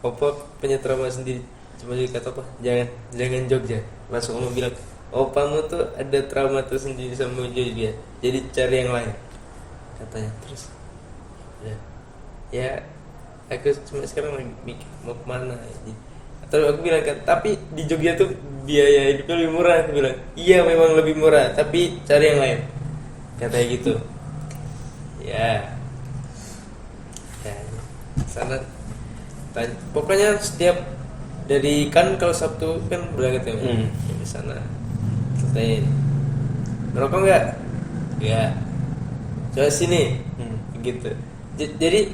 Opa punya trauma sendiri. Cuma dia kata apa? Jangan Jogja. Langsung Oma bilang, opamu tuh ada trauma tersendiri sama Jogja. Jadi cari yang lain. Katanya terus. Ya, aku cuma sekarang lagi mikir mau kemana. Terus aku bilang kan, tapi di Jogja tuh biaya hidupnya lebih murah. Aku bilang, iya memang lebih murah, tapi cari yang lain. Katanya gitu. Ya, sana. Pokoknya setiap dari kan kalau Sabtu kan berangkat ya, di sana. Selesai. Ngerokok nggak? Ya. Coba sini. Gitu. Jadi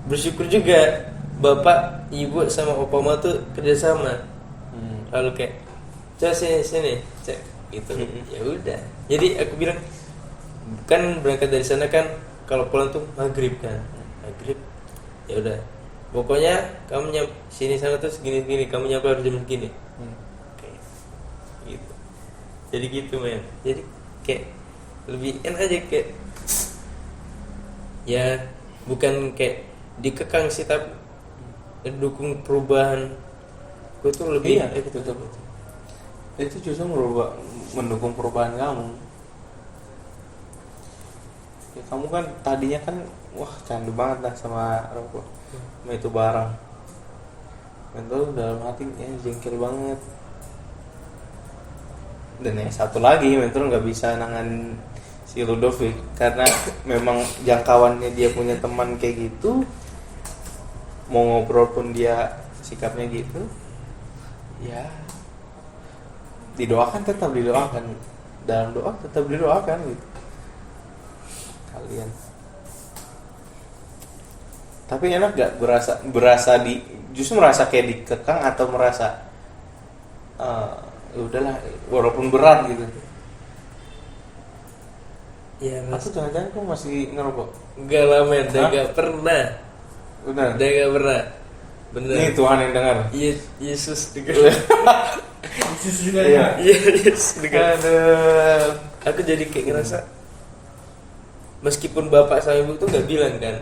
bersyukur juga bapak, ibu sama opama tuh kerjasama. Lalu kayak coba sini cek gitu. Ya udah. Jadi aku bilang kan berangkat dari sana kan kalau pulang tuh maghrib kan. Maghrib. Ya udah. Pokoknya kamu sini sana tuh segini kamu nyampe harus jam segini. Kayak gitu. Jadi gitu men. Jadi kayak lebih enak aja kayak ya bukan kayak dikekang sih tapi dukung perubahan. Gue tuh lebih itu justru mendukung perubahan kamu. Ya, kamu kan tadinya kan wah candu banget lah sama rokok, sama itu barang. Mental dalam hati jengkel banget. Dan yang satu lagi mentor nggak bisa nangan si Ludovic karena memang jangkauannya dia punya teman kayak gitu, mau ngobrol pun dia sikapnya gitu. Ya didoakan, tetap didoakan, dalam doa tetap didoakan gitu kalian. Tapi enak gak berasa justru merasa kayak dikekang atau merasa udahlah walaupun berat gitu. Ya, aku jangan-jangan kamu masih ngerokok? Enggak lah men, gak pernah. Benar. Gak pernah. Bener. Ini Tuhan yang dengar. Iya, Yesus dengar. Yesus dengar. Iya, Yesus dengar. Aduh. Aku jadi kayak ngerasa meskipun bapak sama ibu tuh nggak bilang kan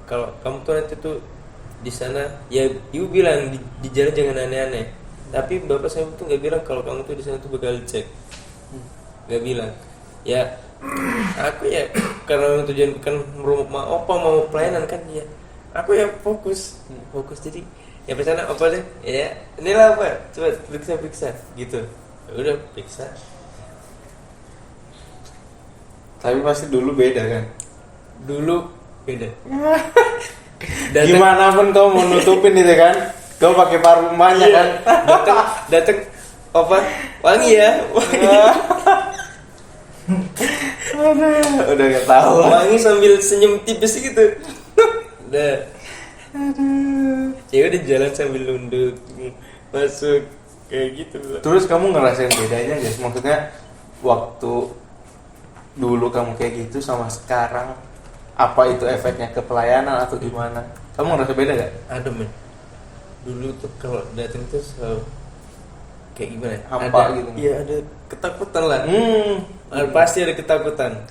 kalau kamu tuh nanti tuh di sana, ya ibu bilang di jalan jangan aneh-aneh, tapi bapak sama ibu tuh nggak bilang kalau kamu tuh di sana tuh bakal cek, nggak bilang. Ya aku ya karena tujuan bukan rumah opa mau pelayanan kan, ya aku ya fokus jadi ya pesana apa deh ya inilah apa coba periksa gitu. Ya udah periksa. Tapi pasti dulu beda kan? Dulu beda. Gimana pun kau mau nutupin itu kan? Kau pakai parfum banyak kan? Datang apa? Wangi ya. Udah gak tahu. Wangi sambil senyum tipis gitu. Udah. Ya udah jalan sambil nunduk masuk kayak gitu. Terus kamu ngerasain bedanya guys? Maksudnya waktu dulu kamu kayak gitu sama sekarang, apa itu efeknya ke pelayanan atau gimana? Kamu ngerasa beda gak? Ada men. Dulu tuh kalau datang tuh selalu kayak gimana? Hampa gitu. Iya ada ketakutan lah. Pasti ada ketakutan.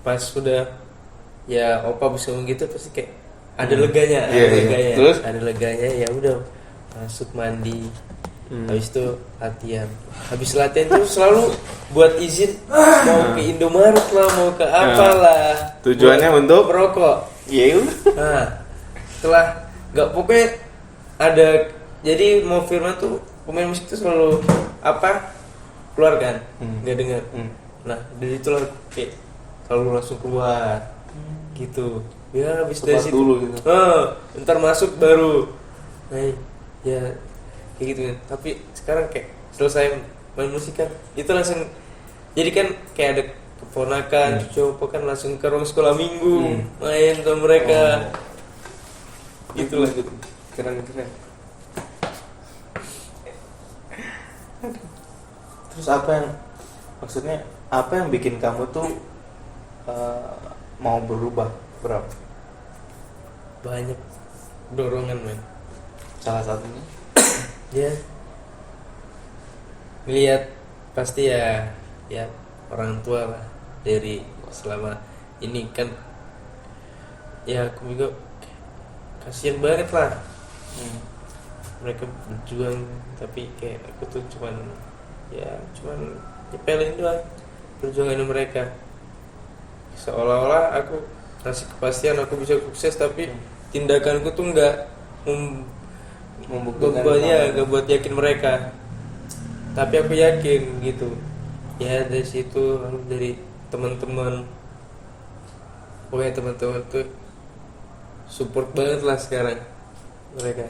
Pas sudah ya opa bisa ngomong gitu pasti kayak ada leganya, leganya. Terus? Ada leganya ya udah masuk mandi. Habis itu latihan. Habis latihan tuh selalu buat izin mau ke Indomaret lah, mau ke apalah. Tujuannya untuk merokok. Iya. Nah, setelah nggak pokoknya ada jadi mau firman tuh pemain musik tuh selalu apa keluar kan, nggak dengar. Nah dari itulah kayak selalu langsung keluar gitu. Ya habis dari situ dulu gitu. Ntar masuk baru. Nah ya kayak gitu kan. Tapi sekarang kayak selesai main musik kan itu langsung jadi kan kayak ada keponakan coba kan langsung ke ruang sekolah minggu main sama mereka. Itulah gitu. Keren. Terus apa yang bikin kamu tuh mau berubah? Berapa? Banyak dorongan men. Salah satunya Ya Lihat pasti ya orang tua lah dari selama ini kan, ya aku juga kasihan banget lah mereka berjuang, tapi kayak aku tuh cuman nyepelin doang perjuangan mereka, seolah-olah aku kasih kepastian aku bisa sukses, tapi tindakanku tuh nggak Membuktikan nggak buat yakin mereka, tapi aku yakin gitu ya. Dari situ lalu dari teman-teman, pokoknya teman-teman tuh support banget lah sekarang mereka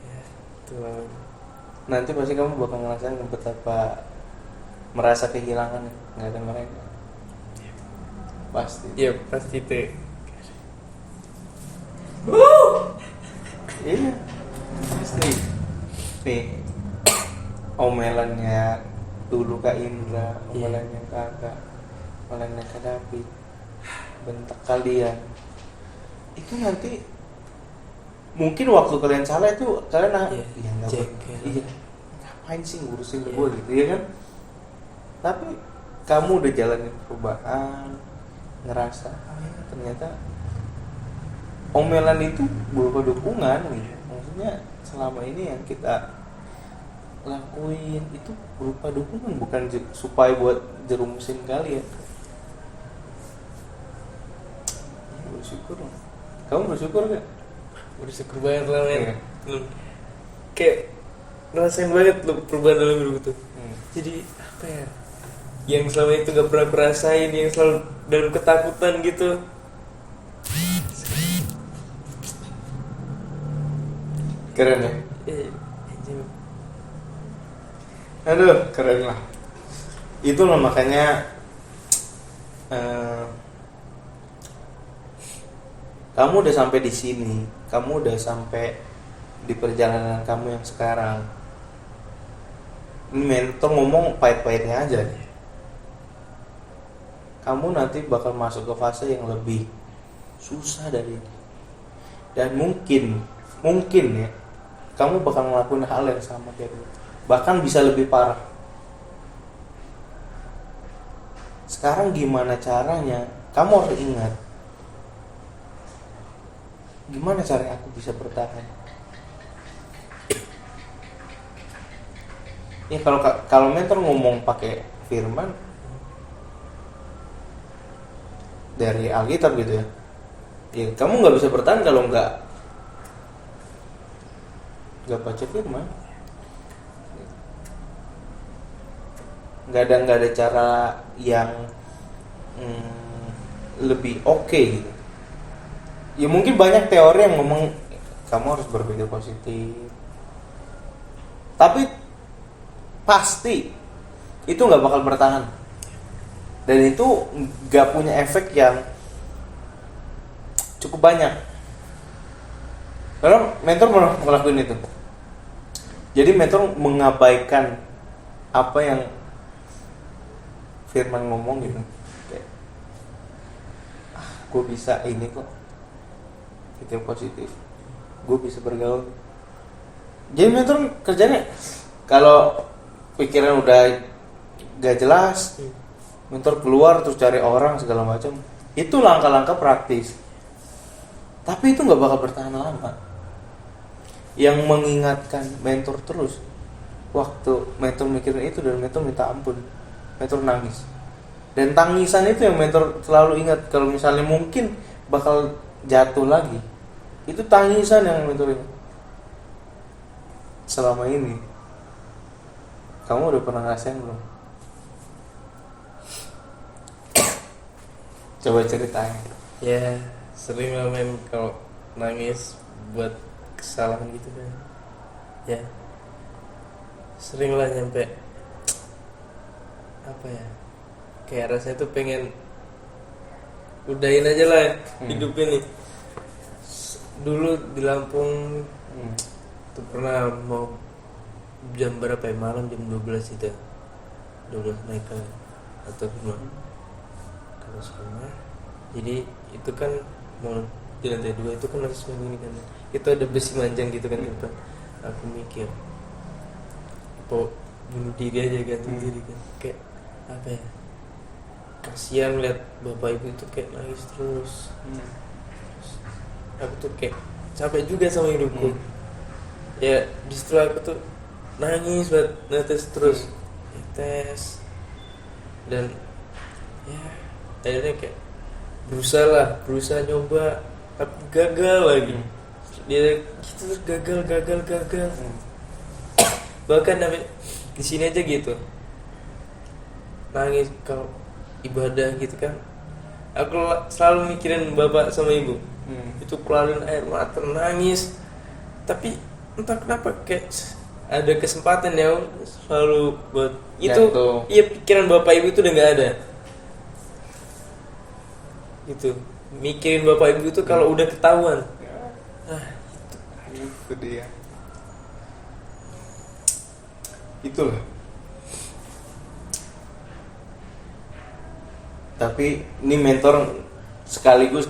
ya, itulah. Nanti pasti kamu bakal ngerasain betapa merasa kehilangan nggak ada mereka. Pasti. Ya pasti teh. Iya. Pasti. Nih, omelannya dulu Kak Indra, omelannya Kakak, omelannya Kak David, bentak kalian itu nanti mungkin waktu kalian salah itu kalian Iya, nggak jengkel. iya, ngapain sih ngurusin gue gitu ya kan, tapi kamu udah jalanin perubahan, ngerasa ternyata omelan itu berupa dukungan gitu. Maksudnya selama ini yang kita lakuin itu berupa dukungan, bukan supaya buat jerumusin kalian. Bersyukur dong. Kamu bersyukur gak? Bersyukur banget lah men. Iya. Kayak ngerasain banget lo perubahan dalam hidup itu. Jadi apa ya, yang selama itu gak pernah kurasain, yang selalu dalam ketakutan gitu. Keren ya? Anjing. Aduh, keren lah. Itulah makanya kamu udah sampai di sini, kamu udah sampai di perjalanan kamu yang sekarang. Ini mentor ngomong pahit-pahitnya aja nih. Kamu nanti bakal masuk ke fase yang lebih susah dari ini. Dan mungkin ya, kamu bakal ngelakuin hal yang sama kayak dulu. Bahkan bisa lebih parah. Sekarang gimana caranya? Kamu harus ingat, gimana caranya aku bisa bertahan? Ya kalau mentor ngomong pakai firman dari Alkitab gitu ya, ya kamu nggak bisa bertahan kalau nggak baca firman. Nggak ada cara yang lebih oke gitu. Ya mungkin banyak teori yang ngomong kamu harus berpikir positif, tapi pasti itu nggak bakal bertahan, dan itu nggak punya efek yang cukup banyak. Karena mentor pernah ngelakuin itu. Jadi mentor mengabaikan apa yang firman ngomong gitu. Kayak, gue bisa ini kok, pikir positif, gue bisa bergaul. Jadi mentor kerjanya kalau pikiran udah gak jelas, mentor keluar terus cari orang segala macam. Itu langkah-langkah praktis, tapi itu nggak bakal bertahan lama. Yang mengingatkan mentor terus waktu mentor mikirin itu, dan mentor minta ampun, mentor nangis, dan tangisan itu yang mentor selalu ingat. Kalau misalnya mungkin bakal jatuh lagi, itu tangisan yang mentor ingat. Selama ini kamu udah pernah ngerasain belum? Coba ceritain. Ya sering lah men kalau nangis buat kesalahan gitu kan. Ya sering lah nyampe apa ya, kayak rasanya tuh pengen udahin aja lah hidup ini. Dulu di Lampung tuh pernah mau jam berapa ya, malam jam 12 itu 12 naik ke atau rumah rumah. Jadi itu kan mau di lantai 2 itu kan harus begini kan, itu ada besi manjang gitu kan di depan. Aku mikir apa bunuh diri aja gantung diri kan, kayak apa ya, kasihan lihat bapak ibu itu kayak nangis terus. Aku tuh kayak capek juga sama hidupku. Ya justru aku tuh nangis banget, netes terus, netes, dan ya akhirnya kayak berusaha nyoba, tapi gagal lagi. Dia gitu terus gagal. Bahkan sampai di sini aja gitu, nangis kalau ibadah gitu kan. Aku selalu mikirin bapak sama ibu. Itu keluarin air mata, nangis. Tapi entah kenapa kayak ada kesempatan ya selalu buat itu. Iya, pikiran bapak ibu itu udah nggak ada. Gitu. Mikirin bapak ibu itu kalau udah ketahuan. Itu dia. Itulah. Tapi ini mentor sekaligus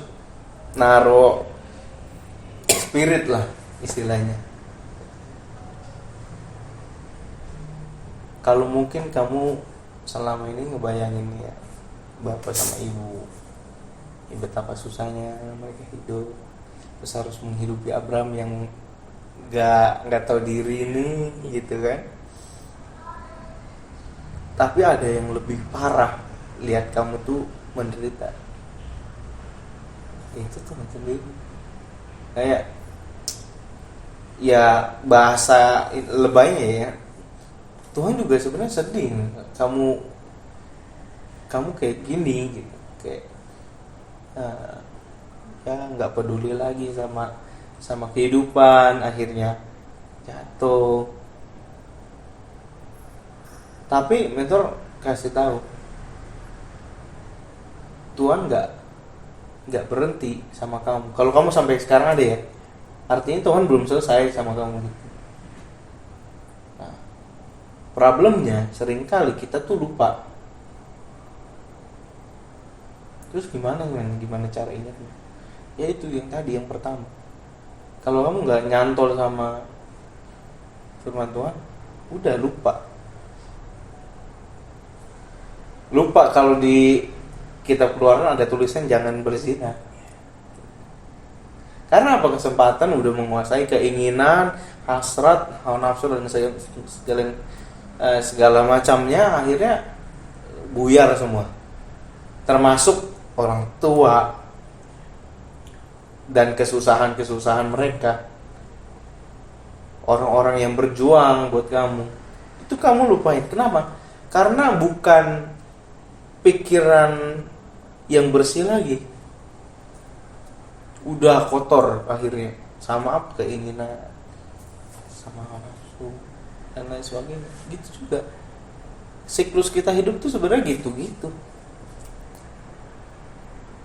naro spirit lah istilahnya. Kalau mungkin kamu selama ini ngebayangin ya bapak sama ibu, ya betapa susahnya mereka hidup, terus harus menghidupi Abraham yang nggak tahu diri ini gitu kan. Tapi ada yang lebih parah, lihat kamu tuh menderita. Itu tuh sendiri kayak ya bahasa lebaynya ya, Tuhan juga sebenarnya sedih kamu kayak gini gitu, kayak ya nggak peduli lagi sama kehidupan, akhirnya jatuh. Tapi mentor kasih tahu, Tuhan nggak berhenti sama kamu. Kalau kamu sampai sekarang ada ya, artinya Tuhan belum selesai sama kamu. Nah, problemnya seringkali kita tuh lupa. Terus gimana cara ingat? Ya itu yang tadi, yang pertama. Kalau kamu nggak nyantol sama firman Tuhan, udah lupa kalau di kitab Keluaran ada tulisan jangan berzina. Karena apa? Kesempatan udah menguasai keinginan, hasrat, hawa nafsu dan segala macamnya, akhirnya buyar semua. Termasuk orang tua dan kesusahan mereka. Orang-orang yang berjuang buat kamu. Itu kamu lupain. Kenapa? Karena bukan pikiran yang bersih lagi, udah kotor akhirnya sama apa, keinginan, sama nafsu dan lain sebagainya. Gitu juga siklus kita hidup tuh sebenarnya gitu.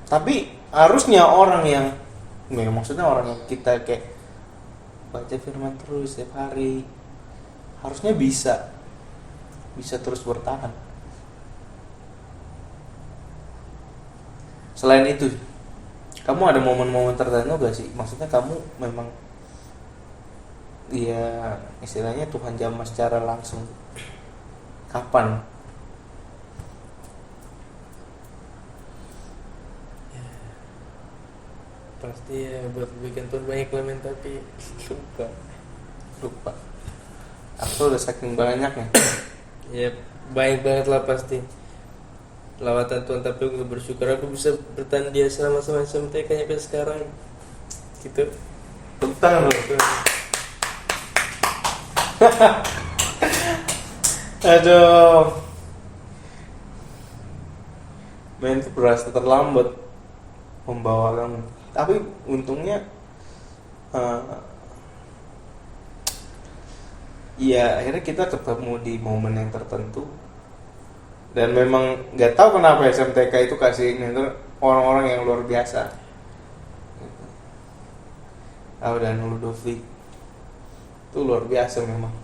Tapi harusnya orang yang maksudnya orang yang kita kayak baca firman terus setiap hari, harusnya bisa terus bertahan. Selain itu, kamu ada momen-momen tertentu gak sih? Maksudnya kamu memang ya istilahnya Tuhan jamah secara langsung. Kapan? Ya, pasti ya buat bikin Tuhan banyak lemen, tapi lupa. Aku udah saking banyaknya. Ya banyak banget lah pasti lawatan Tuhan, tapi aku bersyukur aku bisa bertahan di asrama sama SMTK sampai sekarang gitu. Tentang aduh, main itu berasa terlambat membawa kamu. Tapi untungnya ya akhirnya kita ketemu di momen yang tertentu. Dan memang nggak tahu kenapa SMTK itu kasih orang-orang yang luar biasa. Dan Ludovic itu luar biasa memang.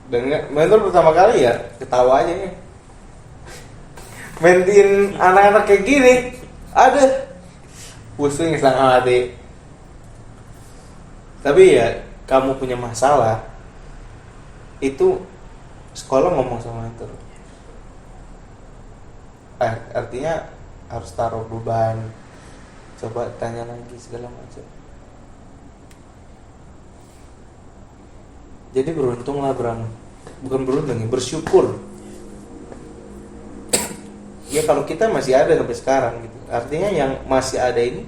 Dan mentor pertama kali ya ketawa aja nih. Maintain anak-anak kayak gini, ada pusing setengah hati. Tapi ya kamu punya masalah, itu sekolah ngomong sama mentor, artinya harus taruh beban, coba tanya lagi segala macam. Jadi beruntung lah Bram, bukan beruntung ya, bersyukur ya kalau kita masih ada sampai sekarang gitu. Artinya yang masih ada ini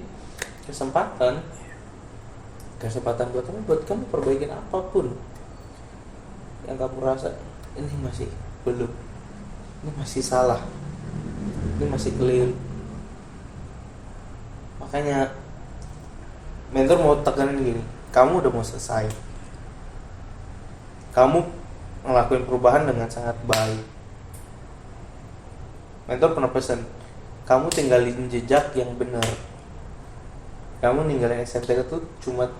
kesempatan buat kamu perbaikin apapun yang kamu rasa ini masih belum, ini masih salah, ini masih keliru. Makanya mentor mau tekanin gini, kamu udah mau selesai, kamu ngelakuin perubahan dengan sangat baik. Mentor pernah pesan, kamu tinggalin jejak yang benar. Kamu ninggalin SMTK itu cuma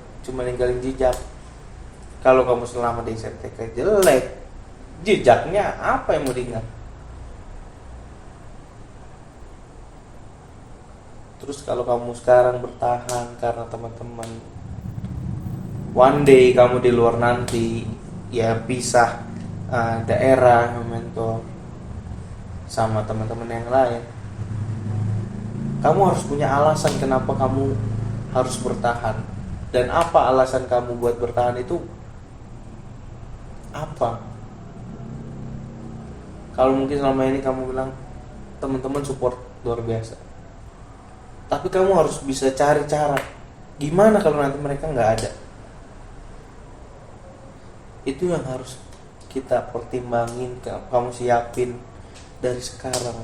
ninggalin jejak. Kalau kamu selama di SMTK jelek, jejaknya apa yang mau diingat? Terus kalau kamu sekarang bertahan karena teman-teman, one day kamu di luar nanti ya pisah daerah mentor sama teman-teman yang lain, kamu harus punya alasan kenapa kamu harus bertahan. Dan apa alasan kamu buat bertahan itu apa? Kalau mungkin selama ini kamu bilang teman-teman support luar biasa, tapi kamu harus bisa cari cara gimana kalau nanti mereka nggak ada. Itu yang harus kita pertimbangin, kamu siapin dari sekarang.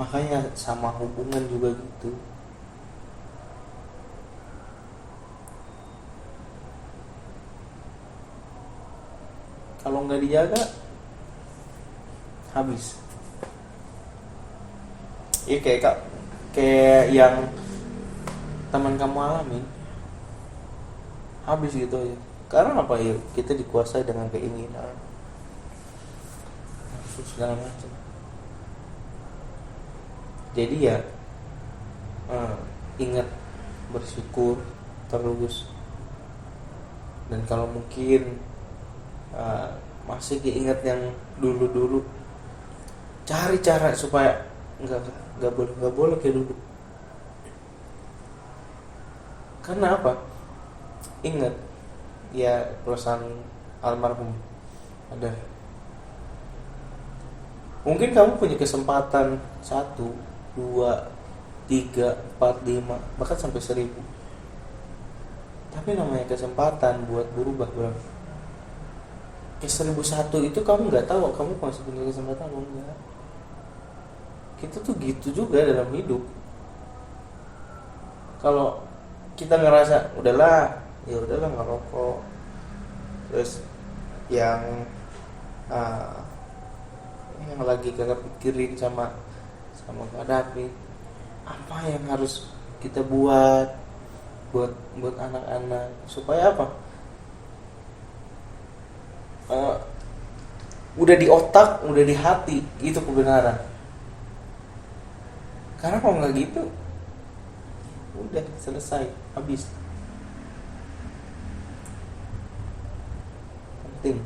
Makanya sama hubungan juga gitu. Kalau nggak dijaga, habis. Iya kayak yang teman kamu alamin, habis gitu aja. Karena apa ya? Kita dikuasai dengan keinginan, nafsu segala macam. Jadi ya ingat bersyukur terus. Dan kalau mungkin masih keinget yang dulu-dulu, cari cara supaya nggak boleh kayak dulu. Karena apa? Ingat ya perusahaan almarhum ada. Mungkin kamu punya kesempatan 1, 2, 3, 4, 5 bahkan sampai 1000. Tapi namanya kesempatan buat berubah bro. Ke 1001 itu kamu nggak tahu kamu masih punya kesempatan atau enggak. Kita tuh gitu juga dalam hidup. Kalau kita ngerasa udahlah ngerokok, terus yang lagi kagak pikirin sama hadapi, apa yang harus kita buat anak-anak supaya apa? Udah di otak, udah di hati, itu kebenaran. Karena kalau nggak gitu, udah selesai, habis. Penting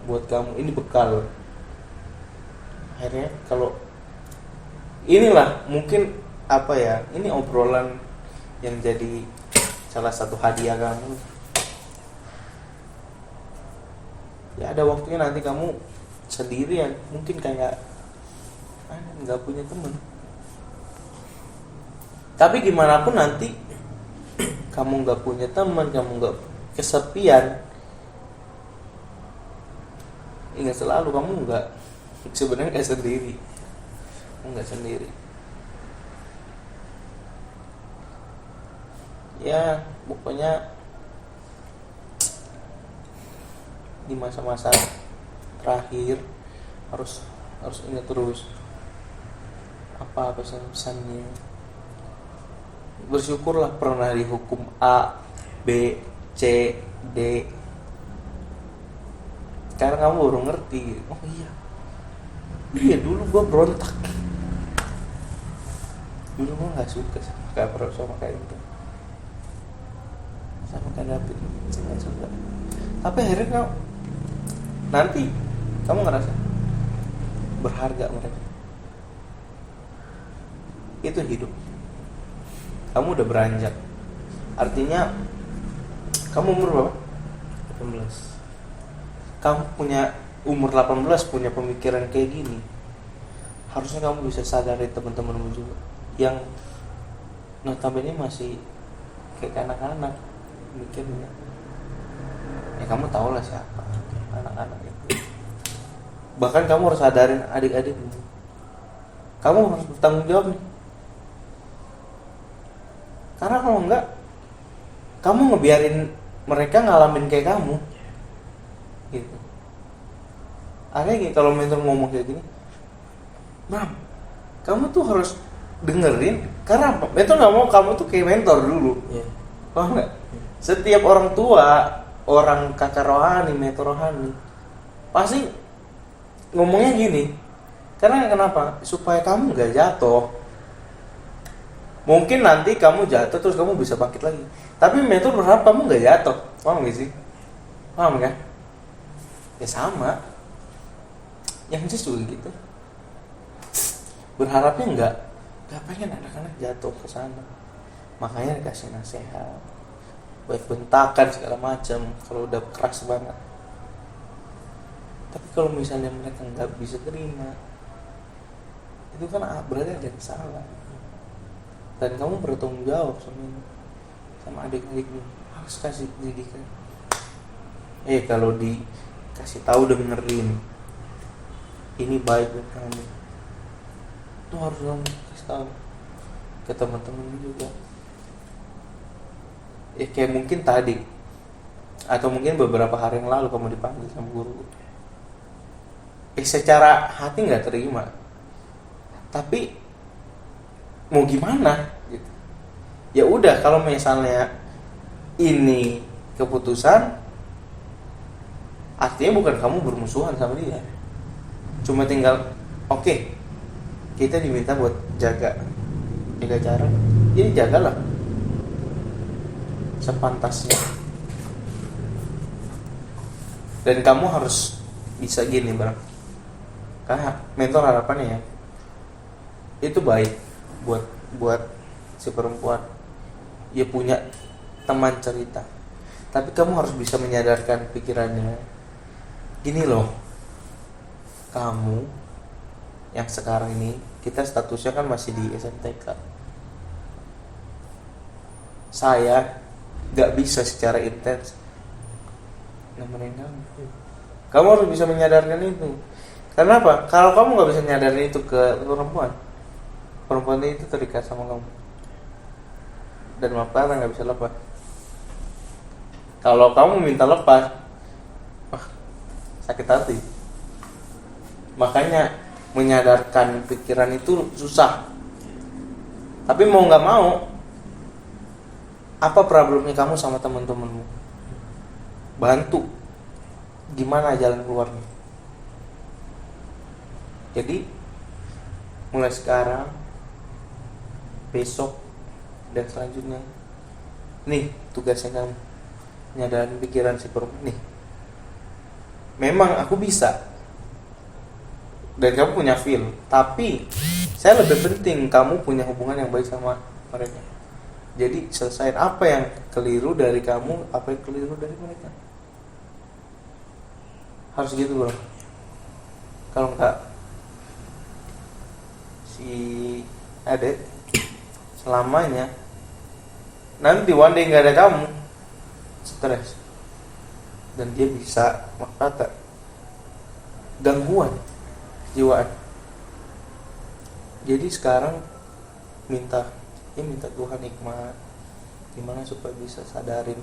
buat kamu, ini bekal. Akhirnya kalau inilah mungkin apa ya, ini obrolan yang jadi salah satu hadiah kamu. Ya ada waktunya nanti kamu sendirian, mungkin kayak nggak punya teman. Tapi gimana pun nanti kamu nggak punya teman, kamu nggak kesepian, ingat selalu kamu sebenarnya nggak sendiri, kamu nggak sendiri. Ya pokoknya di masa-masa terakhir harus ingat terus apa pesan-pesannya. Bersyukurlah pernah dihukum A, B, C, D. Sekarang kamu baru ngerti. Oh iya dulu gue berontak, dulu gue nggak suka sama kayak itu, sama kayak David, nggak suka. Tapi akhirnya nanti kamu ngerasa berharga mereka. Itu hidup. Kamu udah beranjak. Artinya kamu umur berapa? 18. Kamu punya umur 18 punya pemikiran kayak gini. Harusnya kamu bisa sadari teman-temanmu juga yang notabene masih kayak anak-anak mikirnya. Ya kamu tahu lah siapa anak-anak itu. Bahkan kamu harus sadarin adik-adikmu. Kamu harus bertanggung jawab nih. Karena kalau enggak, kamu ngebiarin mereka ngalamin kayak kamu. Gitu. Akhirnya kalau mentor ngomong kayak gini, Bram, kamu tuh harus dengerin. Karena apa? Mentor nggak mau kamu tuh kayak mentor dulu. Paham nggak? Setiap orang tua, orang kakak rohani, mentor rohani, pasti ngomongnya gini. Karena kenapa? Supaya kamu nggak jatuh. Mungkin nanti kamu jatuh terus kamu bisa bangkit lagi. Tapi mentor berharap kamu nggak jatuh. Paham gak sih? Paham kan? Ya sama. Yang jelas juga gitu. Berharapnya nggak pengen anak-anak jatuh ke sana. Makanya dikasih nasihat, baik bentakan segala macam kalau udah keras banget. Tapi kalau misalnya mereka nggak bisa terima, itu kan berarti ada yang salah. Dan kamu bertanggung jawab sama adik-adikmu. Harus kasih didikan. Kalau dikasih tahu dengerin, ini baik buat kamu, itu harus kamu kasih tahu ke teman-teman juga. Kayak mungkin tadi atau mungkin beberapa hari yang lalu kamu dipanggil sama guru. Secara hati nggak terima, tapi mau gimana gitu. Ya udah, kalau misalnya ini keputusan, artinya bukan kamu bermusuhan sama dia, cuma tinggal oke, kita diminta buat jaga jarak, jadi jagalah sepantasnya. Dan kamu harus bisa gini Bang, karena mentor harapannya ya itu baik buat si perempuan, dia punya teman cerita. Tapi kamu harus bisa menyadarkan pikirannya, gini loh, kamu yang sekarang ini, kita statusnya kan masih di SMTK, saya gak bisa secara intens nemenin kamu. Kamu harus bisa menyadarkan itu. Karena apa? Kalau kamu gak bisa menyadarin itu ke perempuan itu terikat sama kamu, dan maaf kata gak bisa lepas. Kalau kamu minta lepas, sakit hati. Makanya menyadarkan pikiran itu susah. Tapi mau gak mau, apa problemnya kamu sama teman-temanmu? Bantu. Gimana jalan keluarnya? Jadi mulai sekarang, besok, dan selanjutnya, nih tugasnya kamu, nyadarin pikiran si perempuan nih. Memang aku bisa, dan kamu punya feel, tapi saya lebih penting kamu punya hubungan yang baik sama mereka. Jadi selesain apa yang keliru dari kamu, apa yang keliru dari mereka. Harus gitu bro. Kalau enggak, si adek selamanya nanti one day nggak ada kamu, stres, dan dia bisa kata gangguan kejiwaan. Jadi sekarang minta Tuhan hikmat gimana supaya bisa sadarin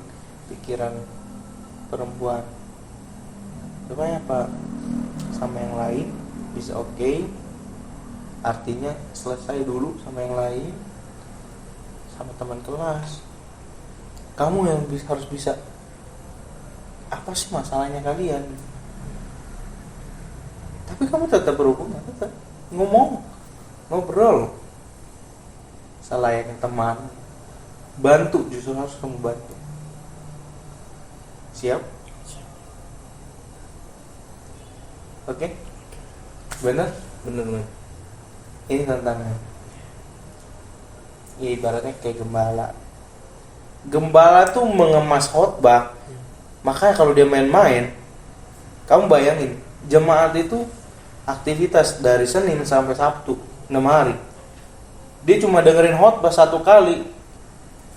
pikiran perempuan. Supaya apa? Sama yang lain bisa oke. Artinya selesai dulu sama yang lain, sama teman kelas. Kamu yang harus bisa, apa sih masalahnya kalian? Tapi kamu tetap berhubungan, tetap ngomong, ngobrol, selayaknya teman. Bantu, justru harus kamu bantu. Siap? Oke? Bener? Bener man. Ini tantangan. Ya ibaratnya kayak gembala. Gembala tuh mengemas khotbah. Makanya kalau dia main-main, kamu bayangin, jemaat itu aktivitas dari Senin sampai Sabtu 6 hari. Dia cuma dengerin khotbah 1 kali.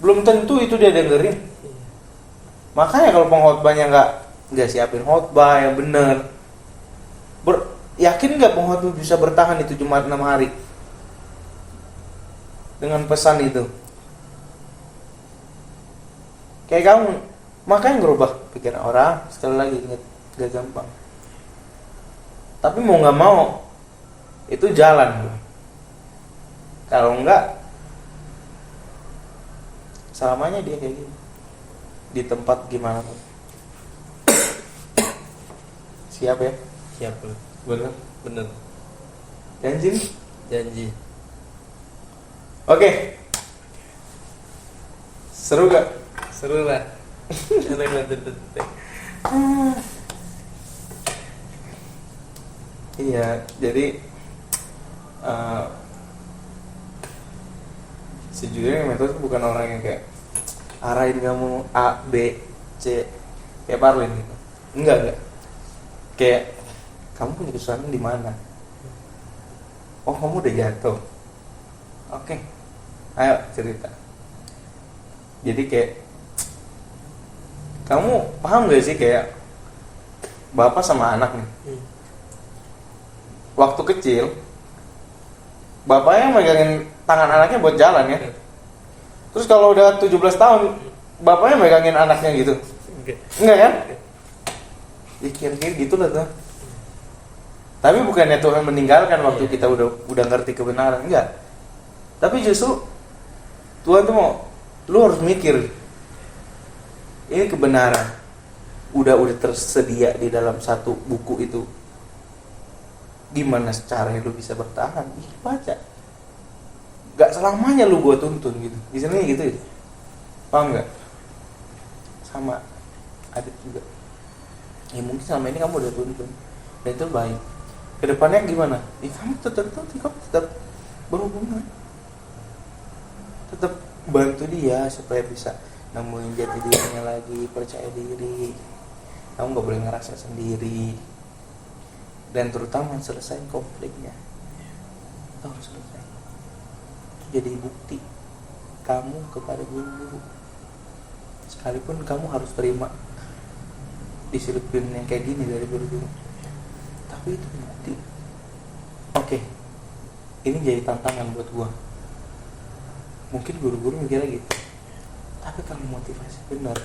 Belum tentu itu dia dengerin. Makanya kalau pengkhotbahnya nggak siapin khotbah yang bener, yakin nggak pengkhotbah bisa bertahan itu cuma 6 hari dengan pesan itu? Kayak kamu, makanya ngerubah pikiran orang sekali lagi ingat, gak gampang. Tapi mau nggak mau itu jalan. Kalau enggak, selamanya dia kayak gini di tempat gimana pun. Siap ya? Siap man. Bener? Bener. Janji? Janji. Oke. Seru gak? Seru lah. Enak banget. Iya, jadi sejujurnya metode itu bukan orang yang kayak arahin kamu A, B, C kayak Parlin gitu. Enggak. Kayak kamu punya kesulitan di mana? Oh, kamu udah jatuh. Oke. Ayo cerita. Jadi kayak kamu paham gak sih kayak bapak sama anak nih. Waktu kecil bapaknya megangin tangan anaknya buat jalan ya. Terus kalau udah 17 tahun bapaknya megangin anaknya gitu. Enggak kan? Ya kira-kira gitu lah tuh. Tapi bukannya Tuhan meninggalkan waktu kita udah ngerti kebenaran, enggak. Tapi justru Tuhan tuh mau, lu harus mikir ini kebenaran udah tersedia di dalam satu buku itu. Gimana caranya lu bisa bertahan? Ih, baca. Gak selamanya lu gua tuntun gitu. Misalnya gitu ya. Paham gak? Sama adik juga. Ya mungkin selama ini kamu udah tuntun dan itu baik. Kedepannya gimana? Ya kamu tetap berhubungan, tetap bantu dia supaya bisa nemuin jati dirinya lagi, percaya diri. Kamu gak boleh ngerasa sendiri. Dan terutama selesai konfliknya. Itu harus selesai. Itu jadi bukti kamu kepada guru-guru. Sekalipun kamu harus terima disiplin yang kayak gini dari guru-guru, tapi itu bukti. Oke, ini jadi tantangan buat gua. Mungkin guru-guru mikirnya gitu, tapi kalau motivasi benar,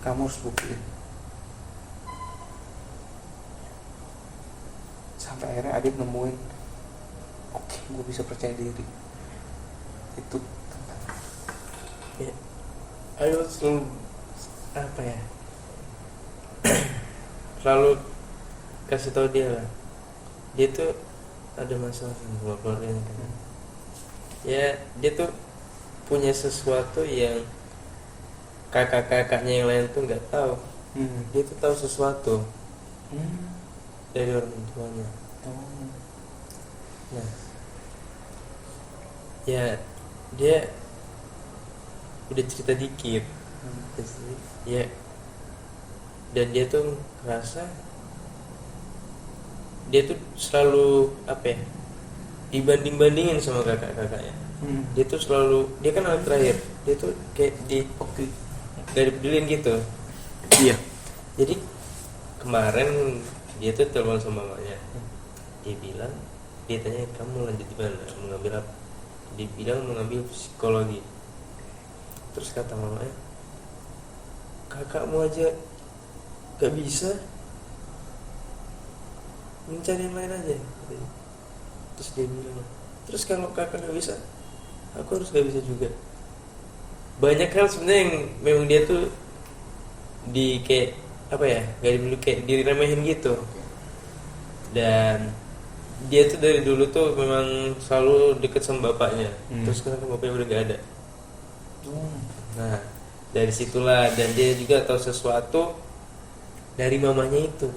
kamu harus buktiin. Sampai akhirnya Adit nemuin, oke, gua bisa percaya diri. Itu tantangan. Ya, ayo selalu apa ya? Selalu kasih tahu dia lah. Dia tuh ada masalah sama keluarganya kan. Ya, dia tuh punya sesuatu yang kakak-kakaknya yang lain tuh nggak tahu. Dia tuh tahu sesuatu dari orang tuanya. Nah, ya dia udah cerita dikit. Ya, dan dia tuh ngerasa dia tuh selalu apa ya, dibanding-bandingin sama kakak-kakaknya. Dia tuh selalu, dia kan anak terakhir, dia tuh kayak gak dipedulin gitu. Iya. Jadi kemarin dia tuh telepon sama mamanya. Dia bilang, dia tanya, kamu lanjut di mana, mengambil apa? Dia bilang mengambil psikologi. Terus kata mamanya, kakakmu aja gak bisa, mencari yang lain aja. Terus dia bilang, terus kalau kakak gak bisa, aku harus gak bisa juga. Banyak hal sebenarnya yang memang dia tuh di kayak apa ya, gak dulu kayak diremehin gitu. Dan dia tuh dari dulu tuh memang selalu deket sama bapaknya. Terus sekarang bapaknya udah gak ada. Nah, dari situlah, dan dia juga tahu sesuatu dari mamanya itu.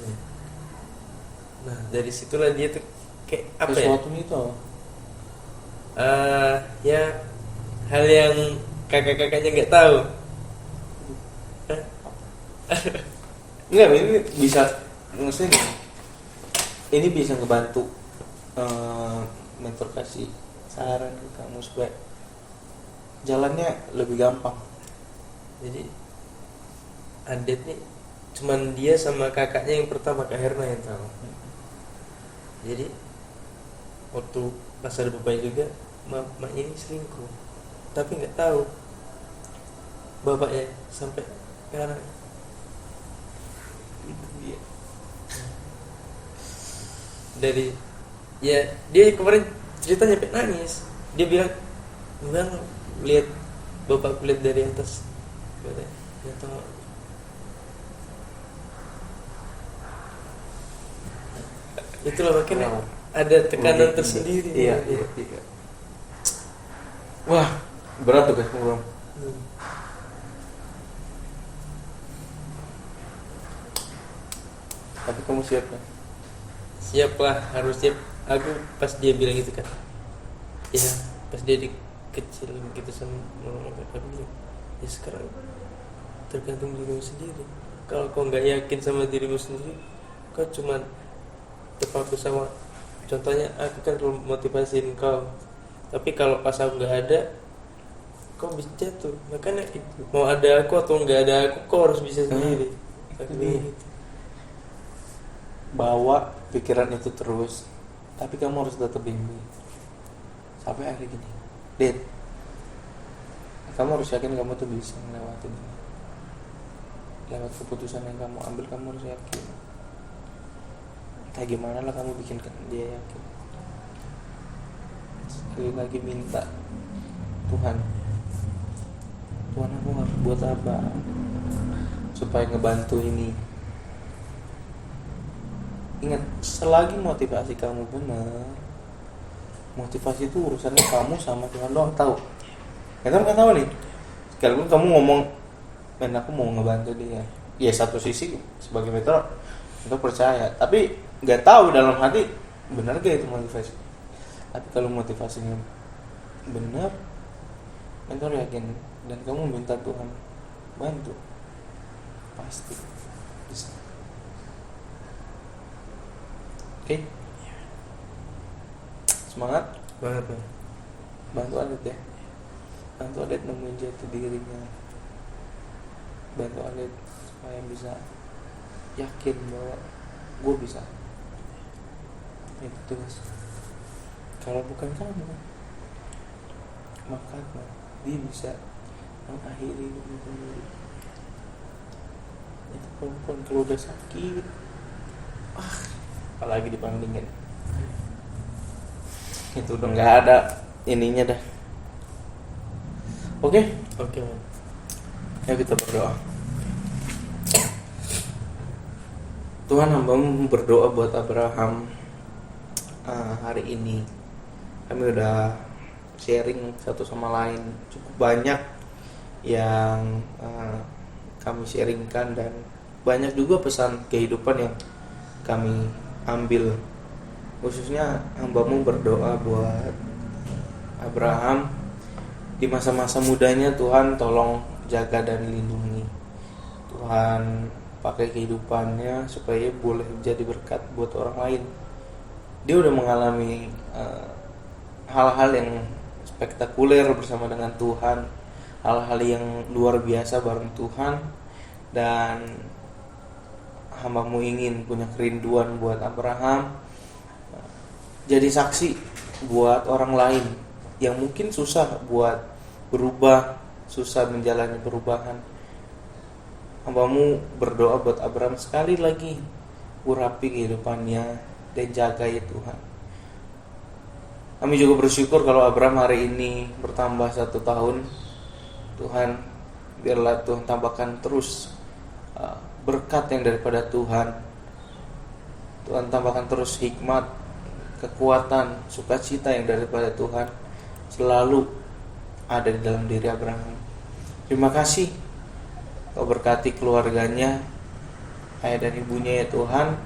Nah dari situlah dia tuh kayak apa ya? Sesuatu itu apa? Ya hal yang kakak-kakaknya nggak tahu. Enggak, ini bisa, maksudnya ini bisa ngebantu, mentor kasih saran ke kamu supaya jalannya lebih gampang. Jadi Adet nih cuman dia sama kakaknya yang pertama, Kak Herna, yang tahu. Jadi waktu pas ada bapak juga, mak ini selingkuh, tapi nggak tahu bapaknya sampai sekarang. Itu dia. Dari ya dia kemarin cerita nyampe nangis. Dia bilang, bang lihat bapak kulit dari atas, katanya, ya tahu. Itulah makanya Wow. ada tekanan Lebih, tersendiri. iya. Wah, berat tuh guys, bro. Hmm. Tapi kamu siap kan? Siap lah, harus siap. Aku pas dia bilang gitu kan, ya pas dia di kecil gitu sama kakak bilang, ya sekarang tergantung dirimu sendiri. Kalau kau nggak yakin sama dirimu sendiri, kau cuman terpaku sama, contohnya aku kan motivasiin kau, tapi kalau pas aku nggak ada, kau bisa jatuh. Makanya mau ada aku atau nggak ada aku, kau harus bisa sendiri. Aku bilang gitu. Bawa pikiran itu terus, tapi kamu harus tetap bimbing sampai akhir gini. Dit, kamu harus yakin kamu tuh bisa ngelewatin ini. Lewat keputusan yang kamu ambil, kamu harus yakin. Kayak gimana lah kamu bikin dia yakin. Sekali lagi minta, Tuhan aku harus buat apa supaya ngebantu ini. Ingat, selagi motivasi kamu benar, motivasi itu urusannya kamu sama Tuhan doang, tahu. Kita kan tahu nih, sekalipun kamu ngomong, men aku mau ngebantu dia, ya satu sisi sebagai mentor percaya, tapi nggak tahu dalam hati benar gak itu motivasi. Tapi kalau motivasinya benar, mentor yakin, dan kamu minta Tuhan bantu, pasti bisa. Oke? Semangat, Banget Bang. bantu Adet ya, bantu Adet nemuin jati dirinya, bantu Adet supaya bisa yakin bahwa gue bisa. Itu tugas. Kalau bukan kamu, maka dia bisa mengakhiri hidupnya sendiri. Itu perempuan kalau udah sakit, apalagi dibandingin, itu udah nggak ada ininya dah. Oke, Oke Bang. ya kita berdoa. Tuhan, hamba-Mu berdoa buat Abraham. Hari ini kami udah sharing satu sama lain cukup banyak yang kami sharingkan, dan banyak juga pesan kehidupan yang kami ambil. Khususnya hamba-Mu berdoa buat Abraham di masa-masa mudanya. Tuhan tolong jaga dan lindungi. Tuhan pakai kehidupannya supaya boleh jadi berkat buat orang lain. Dia udah mengalami hal-hal yang spektakuler bersama dengan Tuhan, hal-hal yang luar biasa bareng Tuhan, dan hamba-Mu ingin punya kerinduan buat Abraham jadi saksi buat orang lain yang mungkin susah buat berubah, susah menjalani perubahan. Hamba-Mu berdoa buat Abraham sekali lagi, urapi kehidupannya dan jaga ya Tuhan. Kami juga bersyukur kalau Abraham hari ini bertambah 1 tahun. Tuhan, biarlah Tuhan tambahkan terus berkat yang daripada Tuhan. Tuhan tambahkan terus hikmat, kekuatan, sukacita yang daripada Tuhan selalu ada di dalam diri Abraham. Terima kasih Kau berkati keluarganya, ayah dan ibunya ya Tuhan,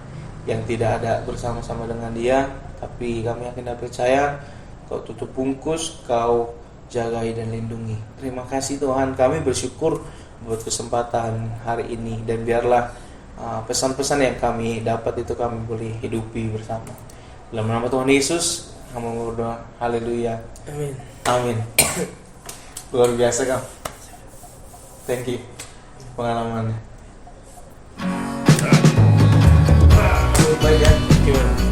yang tidak ada bersama-sama dengan dia, tapi kami yakin dan percaya Kau tutup bungkus, Kau jagai dan lindungi. Terima kasih Tuhan, kami bersyukur buat kesempatan hari ini, dan biarlah pesan-pesan yang kami dapat itu kami boleh hidupi bersama. Dalam nama Tuhan Yesus kami berdoa, haleluya, Amin. amin. Luar biasa Kang, thank you pengalamannya. Baik ya, gimana?